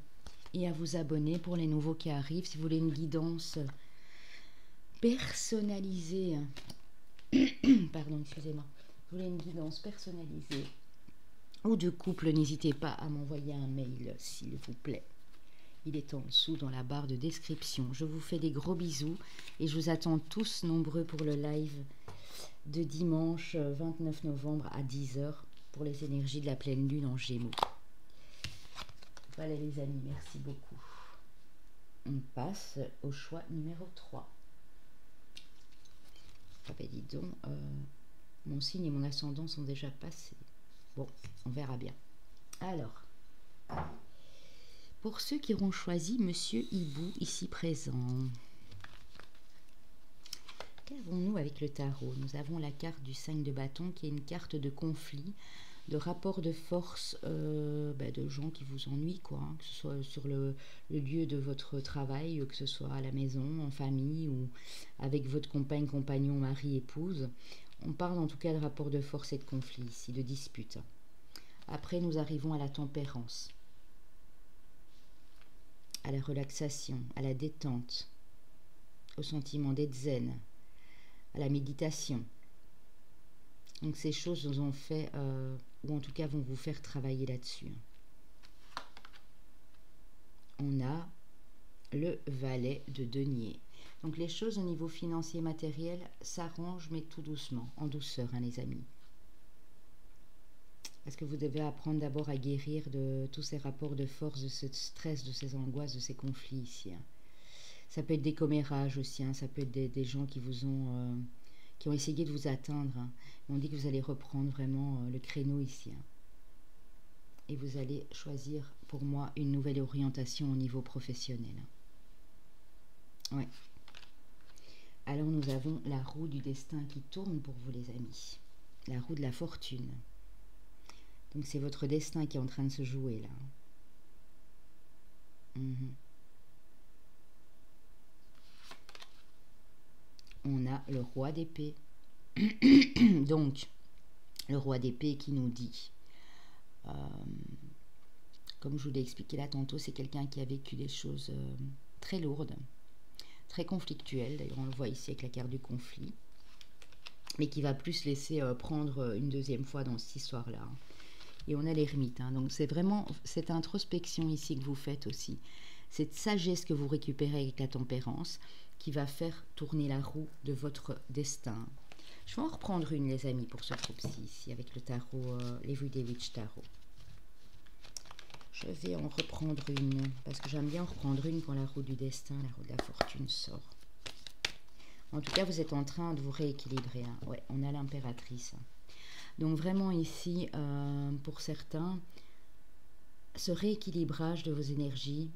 et à vous abonner pour les nouveaux qui arrivent. Si vous voulez une guidance personnalisée, pardon, excusez-moi, si vous voulez une guidance personnalisée ou de couple, n'hésitez pas à m'envoyer un mail s'il vous plaît. Il est en dessous dans la barre de description. Je vous fais des gros bisous et je vous attends tous nombreux pour le live de dimanche 29 novembre à 10 h pour les énergies de la pleine lune en Gémeaux. Voilà les amis, merci beaucoup. On passe au choix numéro 3. Ah ben dis donc, mon signe et mon ascendant sont déjà passés. Bon, on verra bien. Alors, pour ceux qui auront choisi Monsieur Hibou ici présent, qu'avons-nous avec le tarot? Nous avons la carte du 5 de bâton qui est une carte de conflit, de rapport de force, de gens qui vous ennuient, quoi, hein, que ce soit sur le lieu de votre travail, que ce soit à la maison, en famille ou avec votre compagne, compagnon, mari, épouse. On parle en tout cas de rapport de force et de conflit ici, de dispute. Après, nous arrivons à la tempérance, à la relaxation, à la détente, au sentiment d'être zen, à la méditation. Donc ces choses nous ont fait, ou en tout cas vont vous faire travailler là-dessus. On a le valet de denier. Donc les choses au niveau financier matériel s'arrangent, mais tout doucement, en douceur, hein, les amis. Parce que vous devez apprendre d'abord à guérir de tous ces rapports de force, de ce stress, de ces angoisses, de ces conflits ici. Hein. Ça peut être des commérages aussi, hein, ça peut être des gens qui vous ont... qui ont essayé de vous atteindre. Hein. On dit que vous allez reprendre vraiment le créneau ici. Hein. Et vous allez choisir, pour moi, une nouvelle orientation au niveau professionnel. Hein. Ouais. Alors, nous avons la roue du destin qui tourne pour vous, les amis. La roue de la fortune. Donc, c'est votre destin qui est en train de se jouer, là. On a le roi d'épée. Donc, le roi d'épée qui nous dit, comme je vous l'ai expliqué là tantôt, c'est quelqu'un qui a vécu des choses très lourdes, très conflictuelles. D'ailleurs, on le voit ici avec la carte du conflit, mais qui va plus laisser prendre une deuxième fois dans cette histoire-là. Hein. Et on a l'ermite. Hein. Donc, c'est vraiment cette introspection ici que vous faites aussi. Cette sagesse que vous récupérez avec la tempérance qui va faire tourner la roue de votre destin. Je vais en reprendre une, les amis, pour ce groupe-ci, ici, avec le tarot, l'Everyday Witch Tarot. Je vais en reprendre une, parce que j'aime bien en reprendre une quand la roue du destin, la roue de la fortune sort. En tout cas, vous êtes en train de vous rééquilibrer. Hein. Ouais, on a l'impératrice. Donc vraiment ici, pour certains, ce rééquilibrage de vos énergies,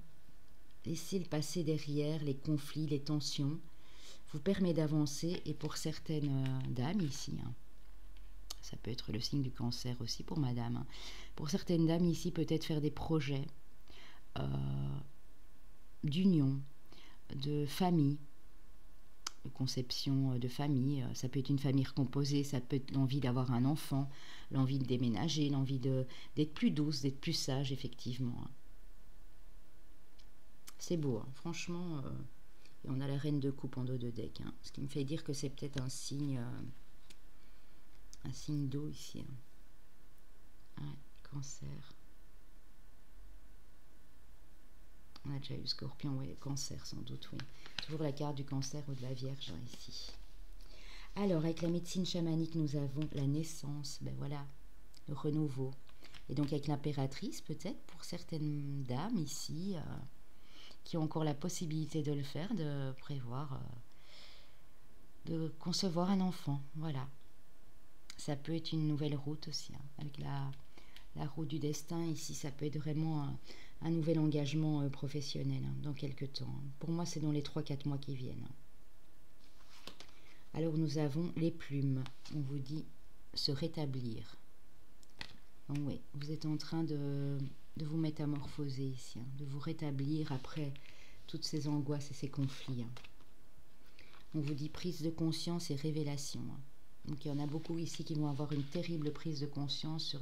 laissez le passé derrière, les conflits, les tensions, vous permet d'avancer. Et pour certaines dames ici, hein, ça peut être le signe du cancer aussi pour madame, hein, pour certaines dames ici, peut-être faire des projets d'union, de famille, de conception de famille. Ça peut être une famille recomposée, ça peut être l'envie d'avoir un enfant, l'envie de déménager, l'envie d'être plus douce, d'être plus sage, effectivement. C'est beau, hein. Franchement. Et on a la reine de coupe en dos de deck, hein. Ce qui me fait dire que c'est peut-être un signe d'eau ici. Hein. Ouais, cancer. On a déjà eu scorpion, oui, cancer sans doute, oui. Toujours la carte du cancer ou de la vierge, hein, ici. Alors, avec la médecine chamanique, nous avons la naissance, ben voilà, le renouveau. Et donc avec l'impératrice, peut-être, pour certaines dames ici, qui ont encore la possibilité de le faire, de prévoir, de concevoir un enfant, voilà. Ça peut être une nouvelle route aussi, hein, avec la route du destin. Ici, ça peut être vraiment un nouvel engagement professionnel, hein, dans quelques temps. Pour moi, c'est dans les 3-4 mois qui viennent. Alors, nous avons les plumes. On vous dit se rétablir. Donc, oui, vous êtes en train de vous métamorphoser ici, hein, de vous rétablir après toutes ces angoisses et ces conflits. Hein. On vous dit prise de conscience et révélation. Hein. Donc, il y en a beaucoup ici qui vont avoir une terrible prise de conscience sur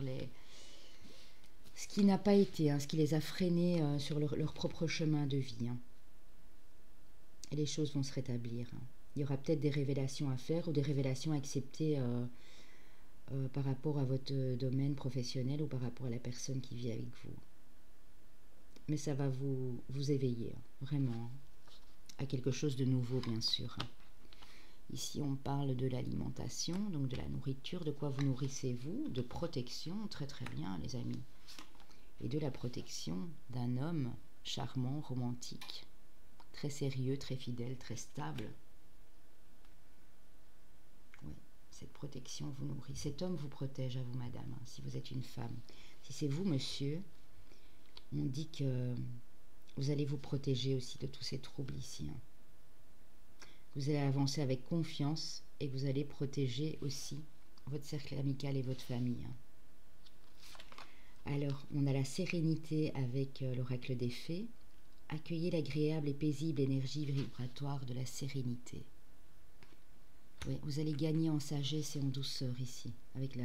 ce qui n'a pas été, hein, ce qui les a freinés sur leur propre chemin de vie. Hein. Et les choses vont se rétablir. Hein. Il y aura peut-être des révélations à faire ou des révélations à accepter par rapport à votre domaine professionnel ou par rapport à la personne qui vit avec vous. Mais ça va vous éveiller, hein, vraiment, hein, à quelque chose de nouveau, bien sûr. Hein. Ici, on parle de l'alimentation, donc de la nourriture, de quoi vous nourrissez-vous, de protection, très très bien, les amis. Et de la protection d'un homme charmant, romantique, très sérieux, très fidèle, très stable. Oui, cette protection vous nourrit. Cet homme vous protège à vous, madame, hein, si vous êtes une femme. Si c'est vous, monsieur, on dit que vous allez vous protéger aussi de tous ces troubles ici. Hein. Vous allez avancer avec confiance et vous allez protéger aussi votre cercle amical et votre famille. Hein. Alors, on a la sérénité avec l'oracle des fées. Accueillez l'agréable et paisible énergie vibratoire de la sérénité. Oui, vous allez gagner en sagesse et en douceur ici, avec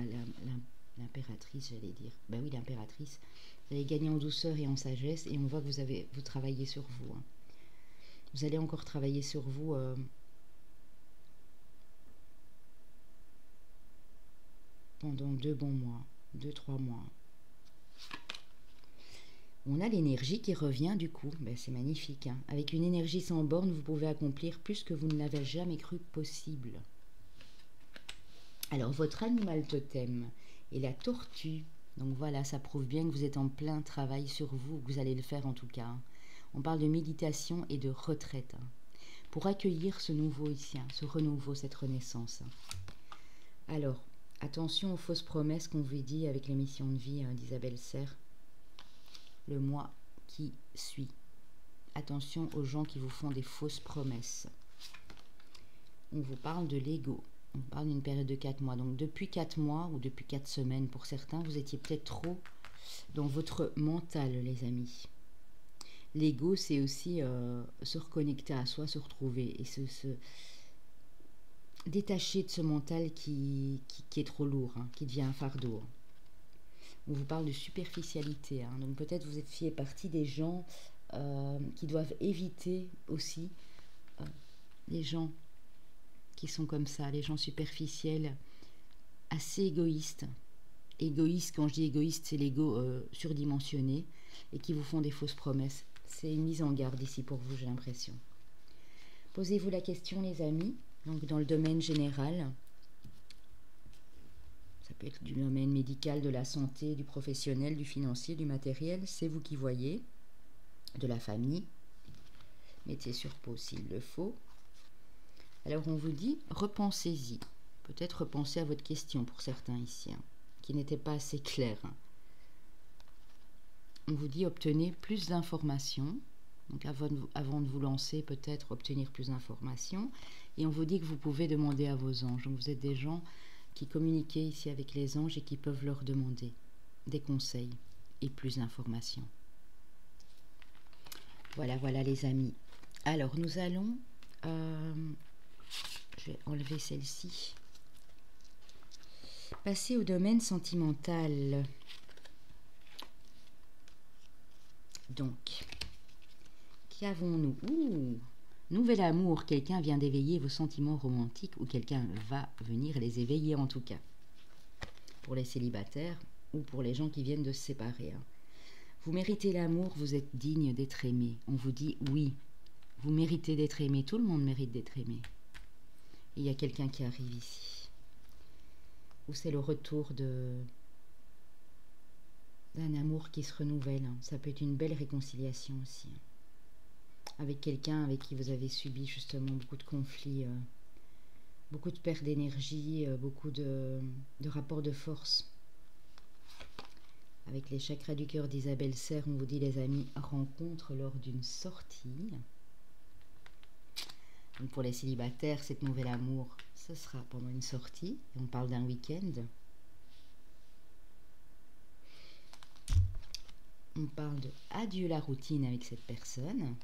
l'impératrice, j'allais dire. Ben oui, l'impératrice. Vous allez gagner en douceur et en sagesse, et on voit que vous travaillez sur vous. Hein. Vous allez encore travailler sur vous pendant 2 bons mois, 2-3 mois. On a l'énergie qui revient du coup, ben, c'est magnifique. Hein. Avec une énergie sans borne, vous pouvez accomplir plus que vous ne l'avez jamais cru possible. Alors, votre animal totem est la tortue. Donc voilà, ça prouve bien que vous êtes en plein travail sur vous, que vous allez le faire en tout cas. Hein. On parle de méditation et de retraite. Hein, pour accueillir ce nouveau ici, hein, ce renouveau, cette renaissance. Hein. Alors, attention aux fausses promesses qu'on vous dit avec l'émission de vie d'Isabelle Serre. Le mois qui suit. Attention aux gens qui vous font des fausses promesses. On vous parle de l'ego. On parle d'une période de 4 mois. Donc depuis 4 mois ou depuis 4 semaines pour certains, vous étiez peut-être trop dans votre mental, les amis. L'ego, c'est aussi se reconnecter à soi, se retrouver et se détacher de ce mental qui est trop lourd, hein, qui devient un fardeau. On vous parle de superficialité. Hein. Donc peut-être vous faisiez partie des gens qui doivent éviter aussi les gens qui sont comme ça, les gens superficiels, assez égoïstes. Égoïstes, quand je dis égoïste, c'est l'ego surdimensionné et qui vous font des fausses promesses. C'est une mise en garde ici pour vous, j'ai l'impression. Posez-vous la question, les amis, donc dans le domaine général. Ça peut être du domaine médical, de la santé, du professionnel, du financier, du matériel. C'est vous qui voyez. De la famille. Mettez sur pause s'il le faut. Alors on vous dit, repensez-y. Peut-être repensez à votre question pour certains ici, hein, qui n'était pas assez claire. Hein. On vous dit, obtenez plus d'informations. Donc avant de vous lancer, peut-être obtenir plus d'informations. Et on vous dit que vous pouvez demander à vos anges. Donc vous êtes des gens qui communiquent ici avec les anges et qui peuvent leur demander des conseils et plus d'informations. Voilà, voilà les amis. Alors, nous allons... je vais enlever celle-ci. Passer au domaine sentimental. Donc, qu'avons-nous? Nouvel amour. Quelqu'un vient d'éveiller vos sentiments romantiques ou quelqu'un va venir les éveiller en tout cas. Pour les célibataires ou pour les gens qui viennent de se séparer. Hein. Vous méritez l'amour, vous êtes digne d'être aimé. On vous dit oui, vous méritez d'être aimé. Tout le monde mérite d'être aimé. Et il y a quelqu'un qui arrive ici. Ou c'est le retour d'un amour qui se renouvelle. Hein. Ça peut être une belle réconciliation aussi. Hein. Avec quelqu'un avec qui vous avez subi justement beaucoup de conflits, beaucoup de perte d'énergie, beaucoup de rapports de force. Avec les chakras du cœur d'Isabelle Serre, on vous dit les amis, rencontre lors d'une sortie. Donc pour les célibataires, cet nouvel amour, ce sera pendant une sortie. Et on parle d'un week-end. On parle de adieu la routine avec cette personne.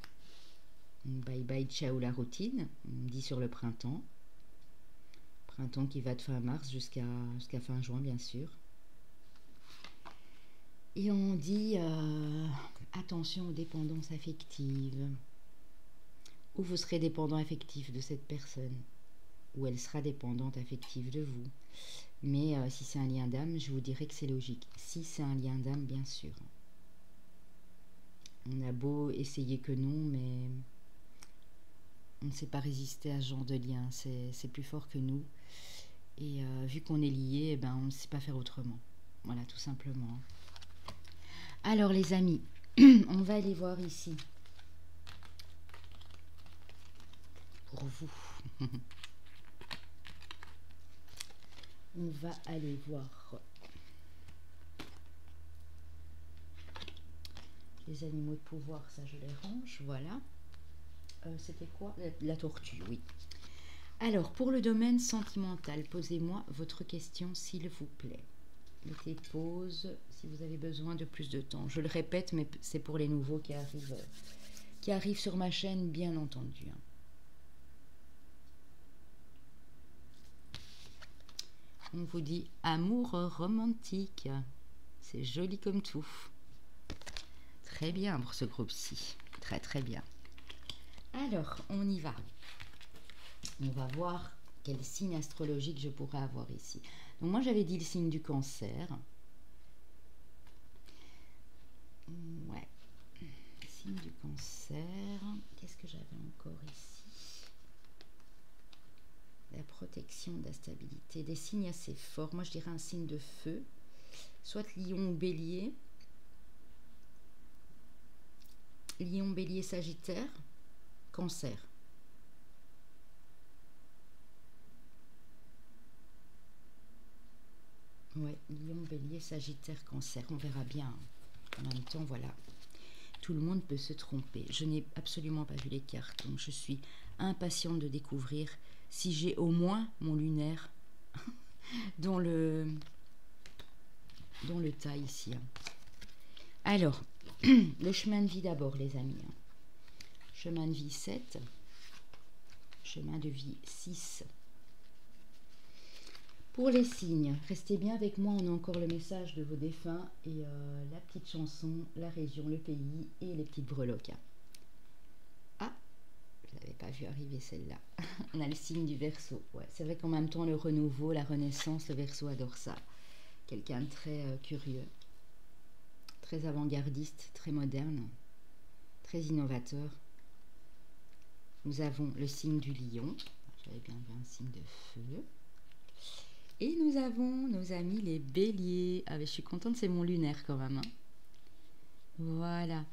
Bye bye, ciao la routine. On dit sur le printemps. Printemps qui va de fin mars jusqu'à fin juin, bien sûr. Et on dit attention aux dépendances affectives. Ou vous serez dépendant affectif de cette personne. Ou elle sera dépendante affective de vous. Mais si c'est un lien d'âme, je vous dirais que c'est logique. Si c'est un lien d'âme, bien sûr. On a beau essayer que non, mais on ne sait pas résister à ce genre de lien. C'est plus fort que nous. Et vu qu'on est liés, eh ben, on ne sait pas faire autrement. Voilà, tout simplement. Alors les amis, on va aller voir ici. Pour vous. On va aller voir les animaux de pouvoir, ça je les range, voilà. C'était quoi? La tortue, oui. Alors, pour le domaine sentimental, posez-moi votre question, s'il vous plaît. Mettez pause si vous avez besoin de plus de temps. Je le répète, mais c'est pour les nouveaux qui arrivent sur ma chaîne, bien entendu. On vous dit amour romantique. C'est joli comme tout. Très bien pour ce groupe-ci. Très très bien. Alors, on y va. On va voir quel signe astrologique je pourrais avoir ici. Donc moi, j'avais dit le signe du cancer. Ouais. Signe du cancer. Qu'est-ce que j'avais encore ici? La protection, la stabilité. Des signes assez forts. Moi, je dirais un signe de feu. Soit lion ou bélier. Lion, bélier, sagittaire. Cancer. Ouais, lion, bélier, sagittaire, cancer. On verra bien. En même temps, voilà. Tout le monde peut se tromper. Je n'ai absolument pas vu les cartes. Donc, je suis impatiente de découvrir si j'ai au moins mon lunaire dans le tas ici. Alors, le chemin de vie d'abord, les amis. Chemin de vie 7. Chemin de vie 6. Pour les signes, restez bien avec moi, on a encore le message de vos défunts et la petite chanson, la région, le pays et les petites breloques. Ah, je ne l'avais pas vu arriver celle-là. On a le signe du Verseau. Ouais, c'est vrai qu'en même temps, le renouveau, la renaissance, le Verseau adore ça. Quelqu'un de très curieux, très avant-gardiste, très moderne, très innovateur. Nous avons le signe du Lion. J'avais bien vu un signe de feu. Et nous avons nos amis les béliers. Ah, mais je suis contente, c'est mon lunaire quand même. Hein. Voilà.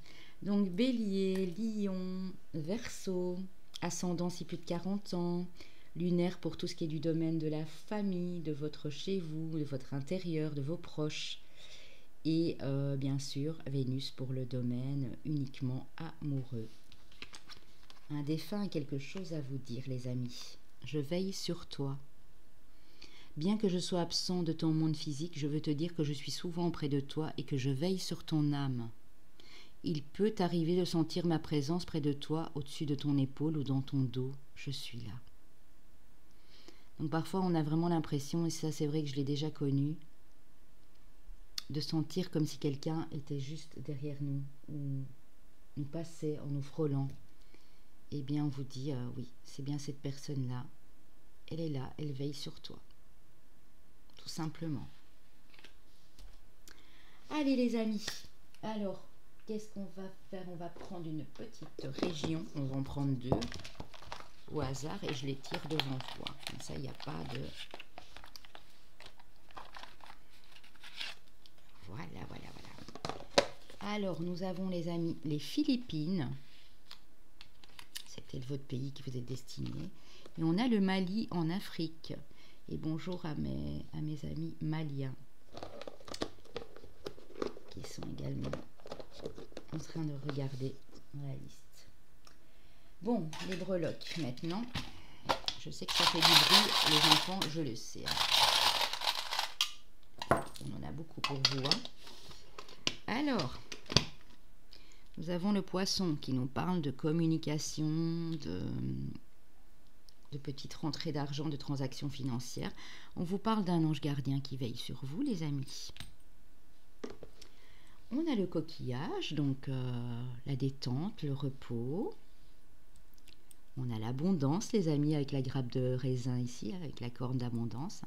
Donc bélier, lion, verseau, ascendant si plus de 40 ans, lunaire pour tout ce qui est du domaine de la famille, de votre chez vous, de votre intérieur, de vos proches. Et bien sûr, Vénus pour le domaine uniquement amoureux. Un défunt a quelque chose à vous dire, les amis. Je veille sur toi. Bien que je sois absent de ton monde physique, je veux te dire que je suis souvent auprès de toi et que je veille sur ton âme. Il peut t'arriver de sentir ma présence près de toi, au-dessus de ton épaule ou dans ton dos. Je suis là. Donc parfois, on a vraiment l'impression, et ça c'est vrai que je l'ai déjà connu, de sentir comme si quelqu'un était juste derrière nous, ou nous passait en nous frôlant. Eh bien, on vous dit, oui, c'est bien cette personne-là. Elle est là, elle veille sur toi. Tout simplement. Allez les amis, alors, qu'est-ce qu'on va faire? On va prendre une petite région, on va en prendre 2 au hasard et je les tire devant toi. Comme ça, il n'y a pas de... Voilà. Alors, nous avons les amis, les Philippines. C'est peut-être votre pays qui vous est destiné. Et on a le Mali en Afrique. Et bonjour à mes amis maliens, qui sont également en train de regarder la liste. Bon, les breloques maintenant. Je sais que ça fait du bruit, les enfants, je le sais. On en a beaucoup pour vous. Hein. Alors, nous avons le poisson qui nous parle de communication, de petites rentrées d'argent, de transactions financières. On vous parle d'un ange gardien qui veille sur vous, les amis. On a le coquillage, donc la détente, le repos. On a l'abondance, les amis, avec la grappe de raisin ici, avec la corne d'abondance.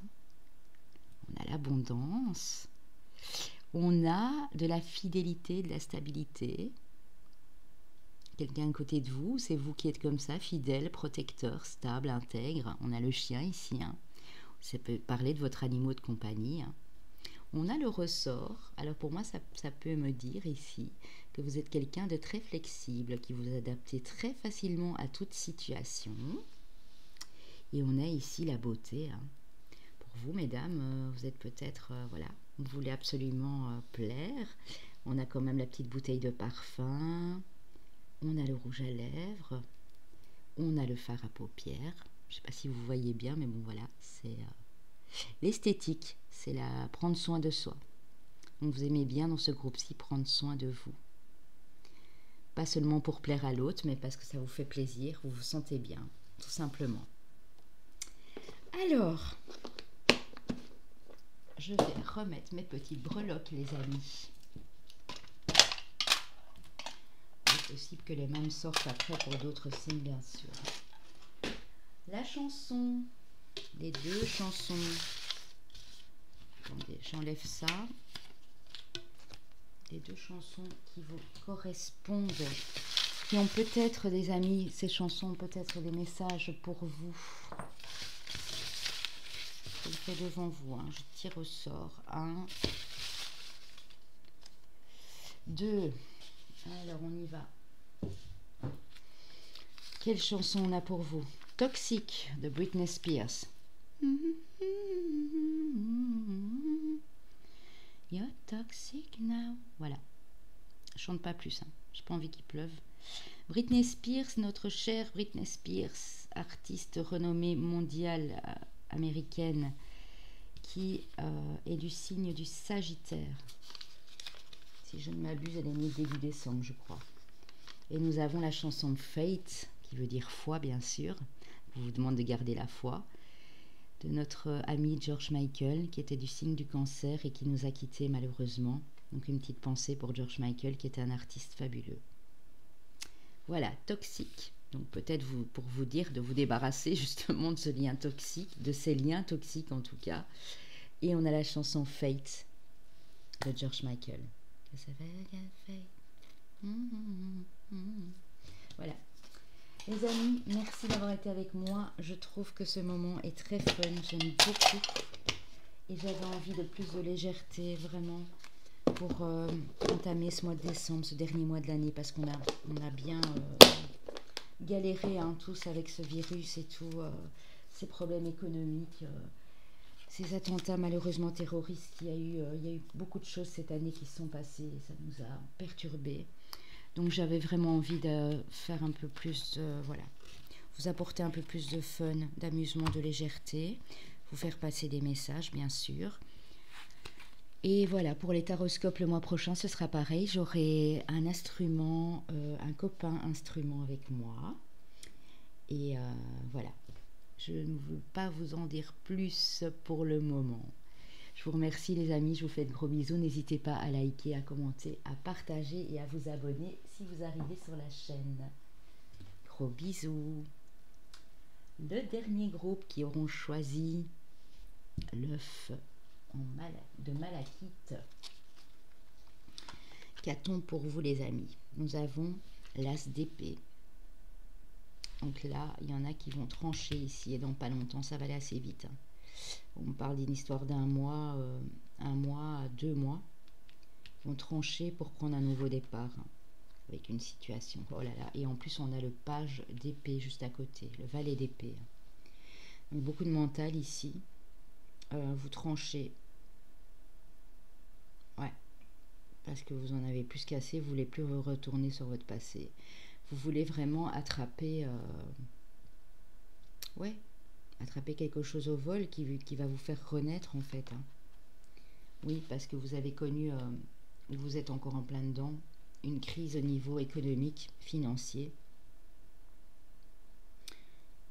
On a l'abondance. On a de la fidélité, de la stabilité. Quelqu'un à côté de vous, c'est vous qui êtes comme ça, fidèle, protecteur, stable, intègre. On a le chien ici. Hein. Ça peut parler de votre animal de compagnie. Hein. On a le ressort. Alors pour moi, ça peut me dire ici que vous êtes quelqu'un de très flexible, qui vous adaptez très facilement à toute situation. Et on a ici la beauté. Hein. Pour vous, mesdames, vous êtes peut-être, voilà, vous voulez absolument plaire. On a quand même la petite bouteille de parfum. On a le rouge à lèvres. On a le fard à paupières. Je ne sais pas si vous voyez bien, mais bon, voilà, c'est... l'esthétique, c'est prendre soin de soi. Donc vous aimez bien dans ce groupe-ci prendre soin de vous. Pas seulement pour plaire à l'autre, mais parce que ça vous fait plaisir, vous vous sentez bien, tout simplement. Alors, je vais remettre mes petites breloques, les amis. Il est possible que les mêmes sortent après pour d'autres signes, bien sûr. La chanson, les 2 chansons. Attendez, j'enlève ça. Les 2 chansons qui vous correspondent, qui ont peut-être des amis, ces chansons ont peut-être des messages pour vous. Je le fais devant vous, hein. Je tire au sort. 1, 2. Alors on y va. Quelle chanson on a pour vous? Toxic de Britney Spears. You're toxic now. Voilà. Je chante pas plus. Hein. J'ai pas envie qu'il pleuve. Britney Spears, notre chère Britney Spears, artiste renommée mondiale américaine, qui est du signe du Sagittaire. Si je ne m'abuse, elle est née début décembre, je crois. Et nous avons la chanson Fate, qui veut dire foi, bien sûr. Je vous demande de garder la foi. De notre ami George Michael, qui était du signe du Cancer et qui nous a quittés malheureusement. Donc une petite pensée pour George Michael, qui était un artiste fabuleux. Voilà, toxique. Donc peut-être pour vous dire de vous débarrasser justement de ce lien toxique, de ces liens toxiques en tout cas. Et on a la chanson Fate de George Michael. Voilà. Les amis, merci d'avoir été avec moi. Je trouve que ce moment est très fun. J'aime beaucoup. Et j'avais envie de plus de légèreté, vraiment, pour entamer ce mois de décembre, ce dernier mois de l'année, parce qu'on a bien galéré hein, tous avec ce virus et tout, ces problèmes économiques, ces attentats malheureusement terroristes. Il y a eu beaucoup de choses cette année qui se sont passées et ça nous a perturbés. Donc j'avais vraiment envie de faire un peu plus de, voilà, vous apporter un peu plus de fun, d'amusement, de légèreté, vous faire passer des messages bien sûr. Et voilà, pour les taroscopes le mois prochain, ce sera pareil. J'aurai un instrument, un copain instrument avec moi. Et voilà, je ne veux pas vous en dire plus pour le moment. Je vous remercie les amis, je vous fais de gros bisous. N'hésitez pas à liker, à commenter, à partager et à vous abonner si vous arrivez sur la chaîne. Gros bisous. Le dernier groupe qui auront choisi l'œuf de malachite. Qu'a-t-on pour vous les amis? Nous avons l'as d'épée. Donc là, il y en a qui vont trancher ici et dans pas longtemps, ça va aller assez vite. On parle d'une histoire d'un mois, 2 mois. Ils vont trancher pour prendre un nouveau départ avec une situation. Oh là là, et en plus on a le page d'épée juste à côté, le valet d'épée. Donc beaucoup de mental ici. Vous tranchez. Ouais. Parce que vous en avez plus qu'assez, vous voulez plus retourner sur votre passé. Vous voulez vraiment attraper, attraper quelque chose au vol qui va vous faire renaître en fait. Oui, parce que vous avez connu, vous êtes encore en plein dedans, une crise au niveau économique, financier.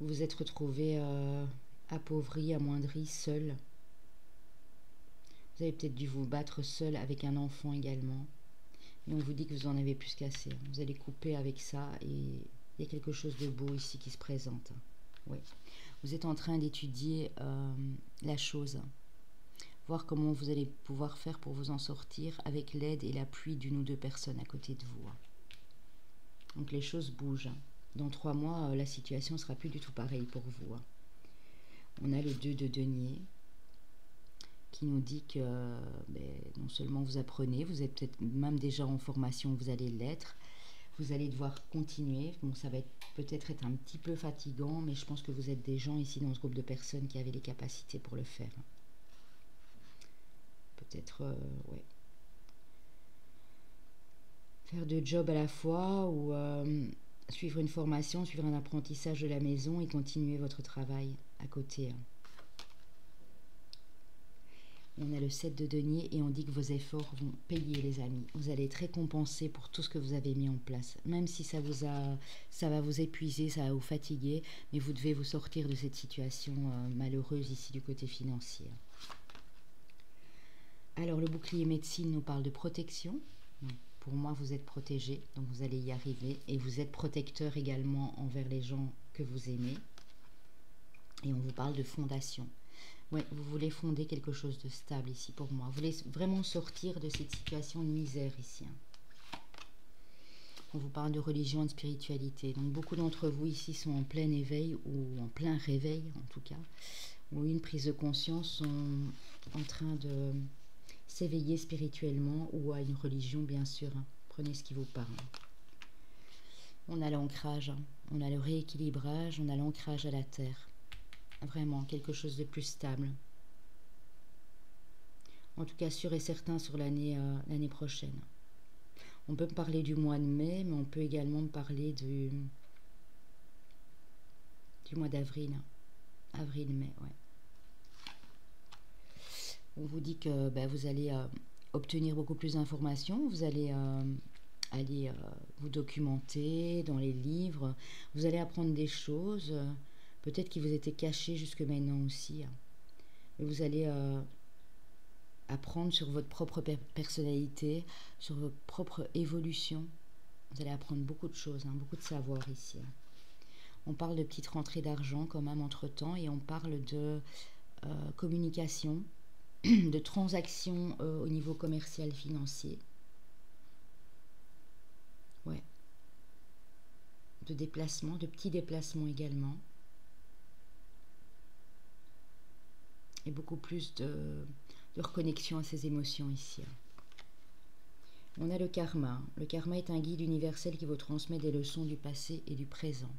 Vous vous êtes retrouvé appauvri, amoindri, seul. Vous avez peut-être dû vous battre seul avec un enfant également. Mais on vous dit que vous en avez plus qu'assez. Vous allez couper avec ça et il y a quelque chose de beau ici qui se présente. Oui. Vous êtes en train d'étudier la chose. Voir comment vous allez pouvoir faire pour vous en sortir avec l'aide et l'appui d'une ou deux personnes à côté de vous. Donc les choses bougent. Dans 3 mois, la situation sera plus du tout pareille pour vous. On a le 2 de denier qui nous dit que non seulement vous apprenez, vous êtes peut-être même déjà en formation, vous allez l'être, vous allez devoir continuer. Bon, ça va peut-être être un petit peu fatigant, mais je pense que vous êtes des gens ici dans ce groupe de personnes qui avaient les capacités pour le faire. Peut-être, ouais. Faire 2 jobs à la fois ou suivre une formation, suivre un apprentissage de la maison et continuer votre travail à côté. On a le 7 de denier et on dit que vos efforts vont payer les amis. Vous allez être récompensé pour tout ce que vous avez mis en place. Même si ça va vous épuiser, ça va vous fatiguer, mais vous devez vous sortir de cette situation malheureuse ici du côté financier. Alors le bouclier médecine nous parle de protection. Donc, pour moi vous êtes protégé, donc vous allez y arriver. Et vous êtes protecteur également envers les gens que vous aimez. Et on vous parle de fondation. Oui, vous voulez fonder quelque chose de stable ici pour moi. Vous voulez vraiment sortir de cette situation de misère ici. On vous parle de religion et de spiritualité. Donc beaucoup d'entre vous ici sont en plein éveil ou en plein réveil en tout cas. Ou une prise de conscience, sont en train de s'éveiller spirituellement ou à une religion bien sûr. Prenez ce qui vous parle. On a l'ancrage, on a le rééquilibrage, on a l'ancrage à la terre. Vraiment quelque chose de plus stable. En tout cas sûr et certain sur l'année prochaine. On peut me parler du mois de mai, mais on peut également me parler du mois d'avril. Avril-mai, ouais. On vous dit que vous allez obtenir beaucoup plus d'informations, vous allez aller vous documenter dans les livres, vous allez apprendre des choses, peut-être qui vous étaient cachées jusque maintenant aussi. Et vous allez apprendre sur votre propre personnalité, sur votre propre évolution. Vous allez apprendre beaucoup de choses, beaucoup de savoir ici. On parle de petites rentrées d'argent quand même entre-temps et on parle de communication, de transactions au niveau commercial financier. Ouais. De déplacements, de petits déplacements également. Et beaucoup plus de reconnexion à ses émotions ici. On a le karma. Le karma est un guide universel qui vous transmet des leçons du passé et du présent.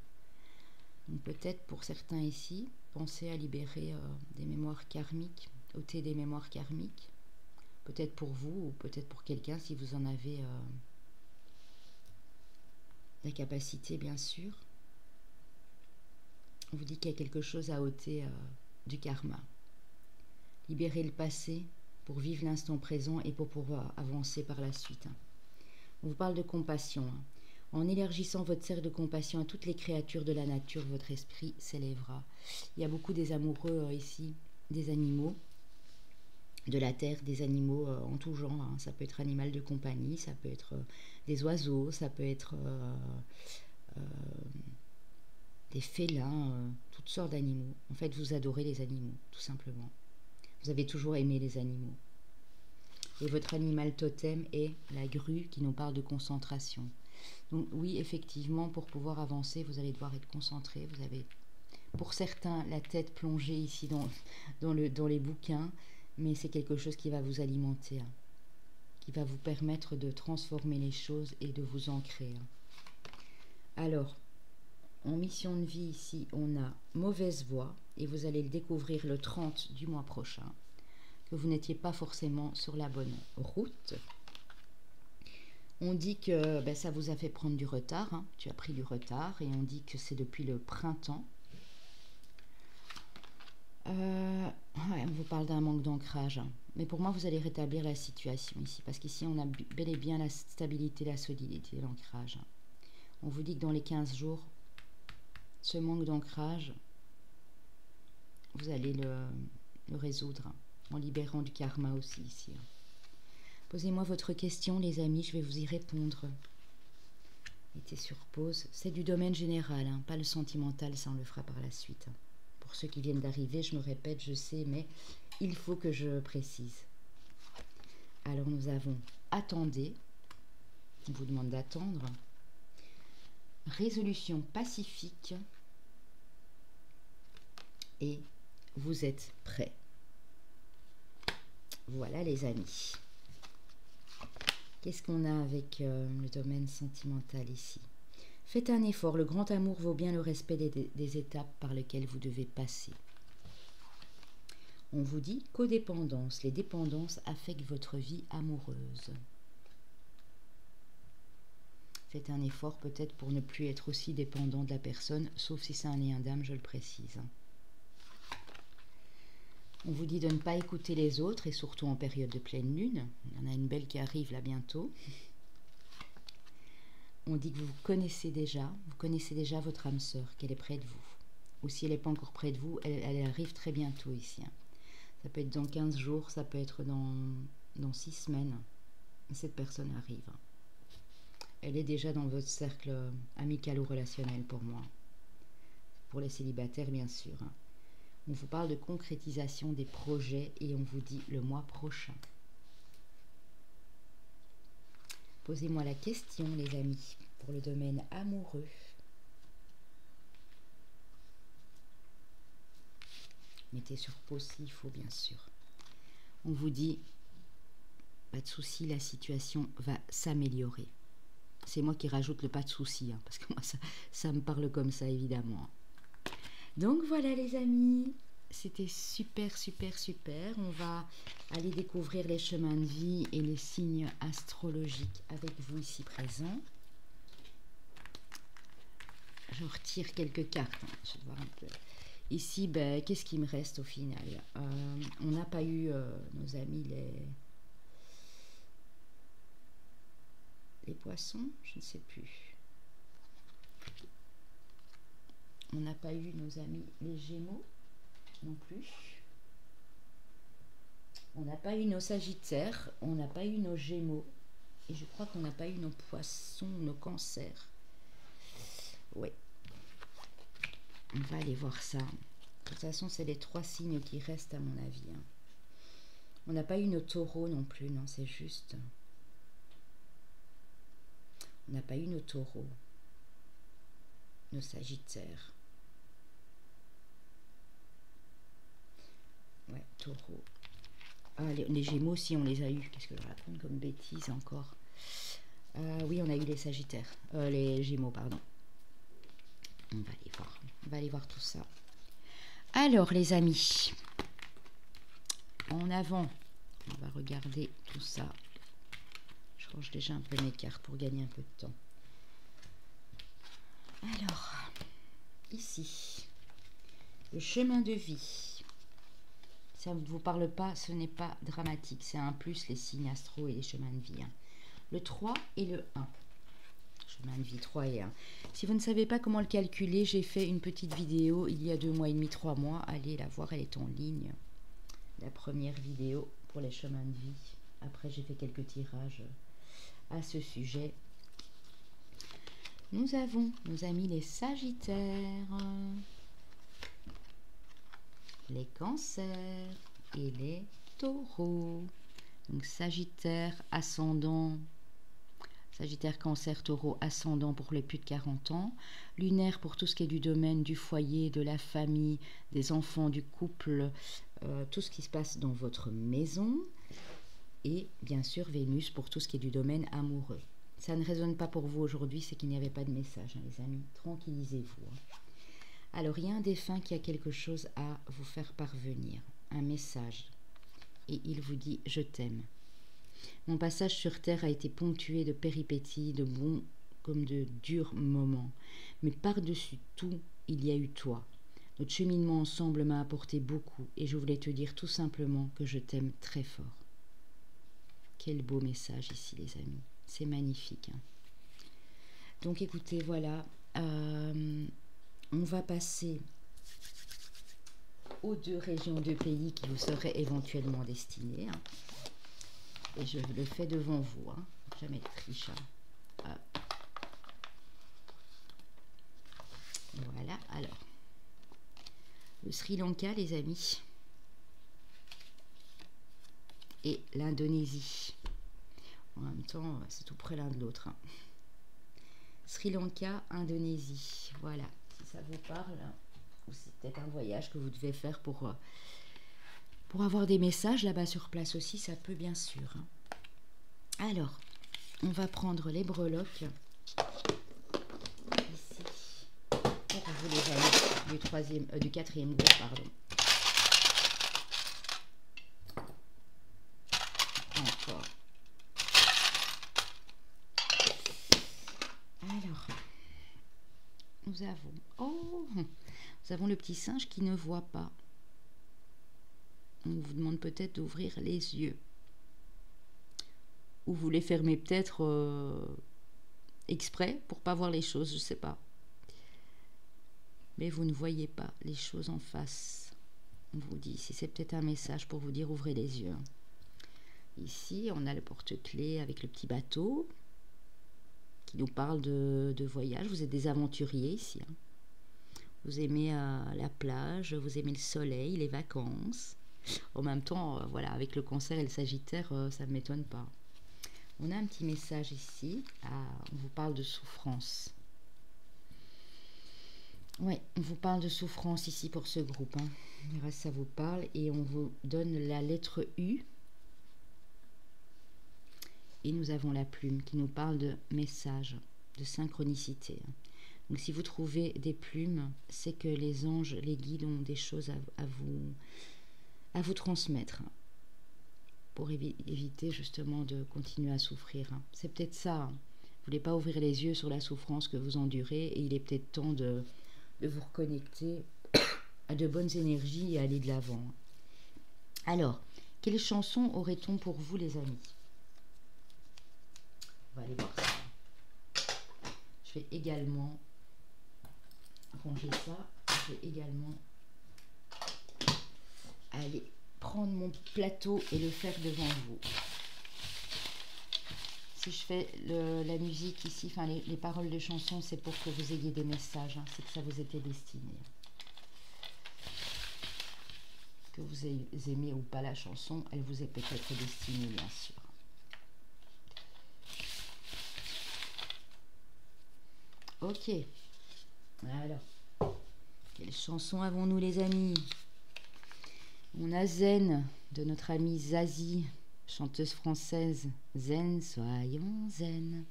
Donc peut-être pour certains ici, pensez à libérer des mémoires karmiques, ôter des mémoires karmiques. Peut-être pour vous ou peut-être pour quelqu'un si vous en avez la capacité bien sûr. On vous dit qu'il y a quelque chose à ôter du karma. Libérer le passé pour vivre l'instant présent et pour pouvoir avancer par la suite. On vous parle de compassion. En élargissant votre cercle de compassion à toutes les créatures de la nature, votre esprit s'élèvera. Il y a beaucoup des amoureux ici, des animaux, de la terre, des animaux en tout genre. Ça peut être animal de compagnie, ça peut être des oiseaux, ça peut être des félins, toutes sortes d'animaux. En fait, vous adorez les animaux, tout simplement. Vous avez toujours aimé les animaux. Et votre animal totem est la grue qui nous parle de concentration. Donc oui, effectivement, pour pouvoir avancer, vous allez devoir être concentré. Vous avez, pour certains, la tête plongée ici dans les bouquins, mais c'est quelque chose qui va vous alimenter, qui va vous permettre de transformer les choses et de vous ancrer. Alors, en mission de vie ici, on a mauvaise voie, et vous allez le découvrir le 30 du mois prochain, que vous n'étiez pas forcément sur la bonne route. On dit que ça vous a fait prendre du retard, tu as pris du retard, et on dit que c'est depuis le printemps. Ouais, on vous parle d'un manque d'ancrage, mais pour moi vous allez rétablir la situation ici, parce qu'ici on a bel et bien la stabilité, la solidité, l'ancrage. On vous dit que dans les 15 jours, ce manque d'ancrage, vous allez le résoudre, en libérant du karma aussi ici. Posez-moi votre question, les amis, je vais vous y répondre. Mettez sur pause. C'est du domaine général, pas le sentimental, ça on le fera par la suite. Pour ceux qui viennent d'arriver, je me répète, je sais, mais il faut que je précise. Alors nous avons attendez, on vous demande d'attendre. Résolution pacifique et vous êtes prêts. Voilà les amis. Qu'est-ce qu'on a avec le domaine sentimental ici? Faites un effort, le grand amour vaut bien le respect des étapes par lesquelles vous devez passer. On vous dit codépendance, les dépendances affectent votre vie amoureuse. Faites un effort peut-être pour ne plus être aussi dépendant de la personne, sauf si c'est un lien d'âme, je le précise. On vous dit de ne pas écouter les autres, et surtout en période de pleine lune. Il y en a une belle qui arrive là bientôt. On dit que vous connaissez déjà votre âme sœur, qu'elle est près de vous. Ou si elle n'est pas encore près de vous, elle arrive très bientôt ici. Ça peut être dans 15 jours, ça peut être dans 6 semaines. Cette personne arrive. Elle est déjà dans votre cercle amical ou relationnel pour moi. Pour les célibataires, bien sûr. On vous parle de concrétisation des projets et on vous dit le mois prochain. Posez-moi la question, les amis, pour le domaine amoureux. Mettez sur pause s'il faut, bien sûr. On vous dit, pas de souci, la situation va s'améliorer. C'est moi qui rajoute le pas de souci, parce que moi, ça me parle comme ça, évidemment. Donc voilà les amis, c'était super, super, super. On va aller découvrir les chemins de vie et les signes astrologiques avec vous ici présents. Je retire quelques cartes, je vais voir un peu. Ici, qu'est-ce qui me reste au final? On n'a pas eu nos amis les poissons, je ne sais plus. On n'a pas eu nos amis les Gémeaux non plus. On n'a pas eu nos Sagittaires, on n'a pas eu nos Gémeaux. Et je crois qu'on n'a pas eu nos Poissons, nos Cancers. Oui. On va aller voir ça. De toute façon, c'est les 3 signes qui restent à mon avis. On n'a pas eu nos Taureaux non plus, non, c'est juste. On n'a pas eu nos Taureaux. Nos Sagittaires. Ouais, Taureau. Ah, les Gémeaux aussi, on les a eus. Qu'est-ce que je raconte comme bêtise encore? Oui, on a eu les Sagittaires. Les Gémeaux, pardon. On va aller voir. On va aller voir tout ça. Alors, les amis. En avant, on va regarder tout ça. Je range déjà un peu mes cartes pour gagner un peu de temps. Alors, ici, le chemin de vie. Si ça ne vous parle pas, ce n'est pas dramatique. C'est un plus, les signes astro et les chemins de vie. Le 3 et le 1. Chemin de vie 3 et 1. Si vous ne savez pas comment le calculer, j'ai fait une petite vidéo il y a 2 mois et demi, 3 mois. Allez la voir, elle est en ligne. La première vidéo pour les chemins de vie. Après, j'ai fait quelques tirages à ce sujet. Nous avons nos amis les Sagittaires, les Cancers et les Taureaux. Donc Sagittaire, ascendant, Sagittaire, Cancer, Taureau, ascendant pour les plus de 40 ans. Lunaire pour tout ce qui est du domaine du foyer, de la famille, des enfants, du couple, tout ce qui se passe dans votre maison. Et bien sûr Vénus pour tout ce qui est du domaine amoureux. Ça ne résonne pas pour vous aujourd'hui, c'est qu'il n'y avait pas de message, hein, les amis. Tranquillisez-vous. Hein. Alors, il y a un défunt qui a quelque chose à vous faire parvenir, un message. Et il vous dit « Je t'aime ». Mon passage sur Terre a été ponctué de péripéties, de bons comme de durs moments. Mais par-dessus tout, il y a eu toi. Notre cheminement ensemble m'a apporté beaucoup et je voulais te dire tout simplement que je t'aime très fort. Quel beau message ici, les amis. C'est magnifique. Hein. Donc, écoutez, voilà. On va passer aux 2 régions, 2 pays qui vous seraient éventuellement destinés. Hein. Et je le fais devant vous. Hein. Jamais de triche. Hein. Voilà. Alors, le Sri Lanka, les amis. Et l'Indonésie. En même temps, c'est tout près l'un de l'autre. Hein. Sri Lanka, Indonésie. Voilà, si ça vous parle, ou c'est peut-être un voyage que vous devez faire pour avoir des messages là-bas sur place aussi, ça peut bien sûr. Hein. Alors, on va prendre les breloques ici pour vous les amis du 4e groupe, pardon. Encore. Alors, nous avons le petit singe qui ne voit pas. On vous demande peut-être d'ouvrir les yeux. Ou vous les fermez peut-être exprès pour pas voir les choses, je sais pas. Mais vous ne voyez pas les choses en face. On vous dit, si c'est peut-être un message pour vous dire ouvrez les yeux. Ici, on a le porte-clés avec le petit bateau qui nous parle de voyage. Vous êtes des aventuriers ici. Hein. Vous aimez la plage, vous aimez le soleil, les vacances. En même temps, voilà, avec le Cancer et le Sagittaire, ça ne m'étonne pas. On a un petit message ici. On vous parle de souffrance. Oui, on vous parle de souffrance ici pour ce groupe. Hein. Le reste, ça vous parle. Et on vous donne la lettre U. Et nous avons la plume qui nous parle de message, de synchronicité. Donc si vous trouvez des plumes, c'est que les anges, les guides ont des choses à vous transmettre pour éviter justement de continuer à souffrir. C'est peut-être ça. Vous ne voulez pas ouvrir les yeux sur la souffrance que vous endurez et il est peut-être temps de vous reconnecter à de bonnes énergies et aller de l'avant. Alors, quelle chanson aurait-on pour vous, les amis? On va aller voir ça. Je vais également ranger ça. Je vais également aller prendre mon plateau et le faire devant vous. Si je fais la musique ici, enfin les paroles de chansons, c'est pour que vous ayez des messages. Hein, c'est que ça vous était destiné. Que vous aimez ou pas la chanson, elle vous est peut-être destinée, bien sûr. Ok. Alors, quelle chanson avons-nous, les amis? On a Zen, de notre amie Zazie, chanteuse française. Zen, soyons zen,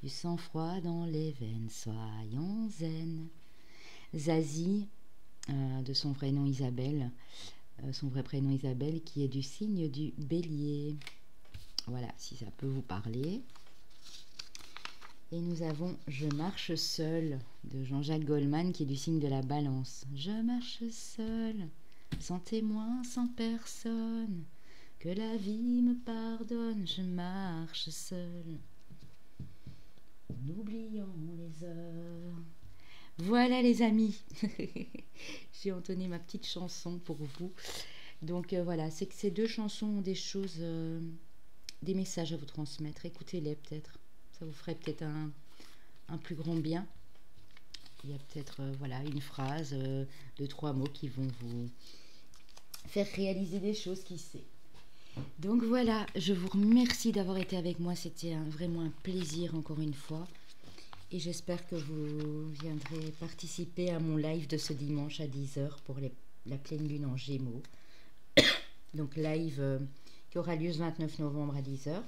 du sang-froid dans les veines, soyons zen. Zazie, de son vrai nom Isabelle, son vrai prénom Isabelle, qui est du signe du Bélier. Voilà, si ça peut vous parler. Et nous avons Je marche seul de Jean-Jacques Goldman qui est du signe de la Balance. Je marche seul sans témoin, sans personne, que la vie me pardonne, je marche seule, en oubliant les heures. Voilà les amis, j'ai entonné ma petite chanson pour vous. Donc voilà, c'est que ces deux chansons ont des choses, des messages à vous transmettre. Écoutez-les peut-être, ça vous ferait peut-être un plus grand bien. Il y a peut-être voilà, une phrase, 2-3 mots qui vont vous faire réaliser des choses, qui sait. Donc voilà, je vous remercie d'avoir été avec moi. C'était vraiment un plaisir encore une fois. Et j'espère que vous viendrez participer à mon live de ce dimanche à 10h pour la pleine lune en Gémeaux. Donc live qui aura lieu ce 29 novembre à 10h.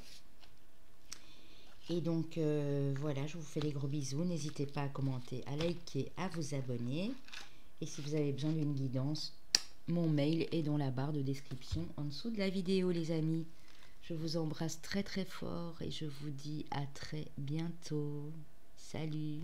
Et donc voilà, je vous fais des gros bisous. N'hésitez pas à commenter, à liker, à vous abonner. Et si vous avez besoin d'une guidance, mon mail est dans la barre de description en dessous de la vidéo, les amis. Je vous embrasse très très fort et je vous dis à très bientôt. Salut!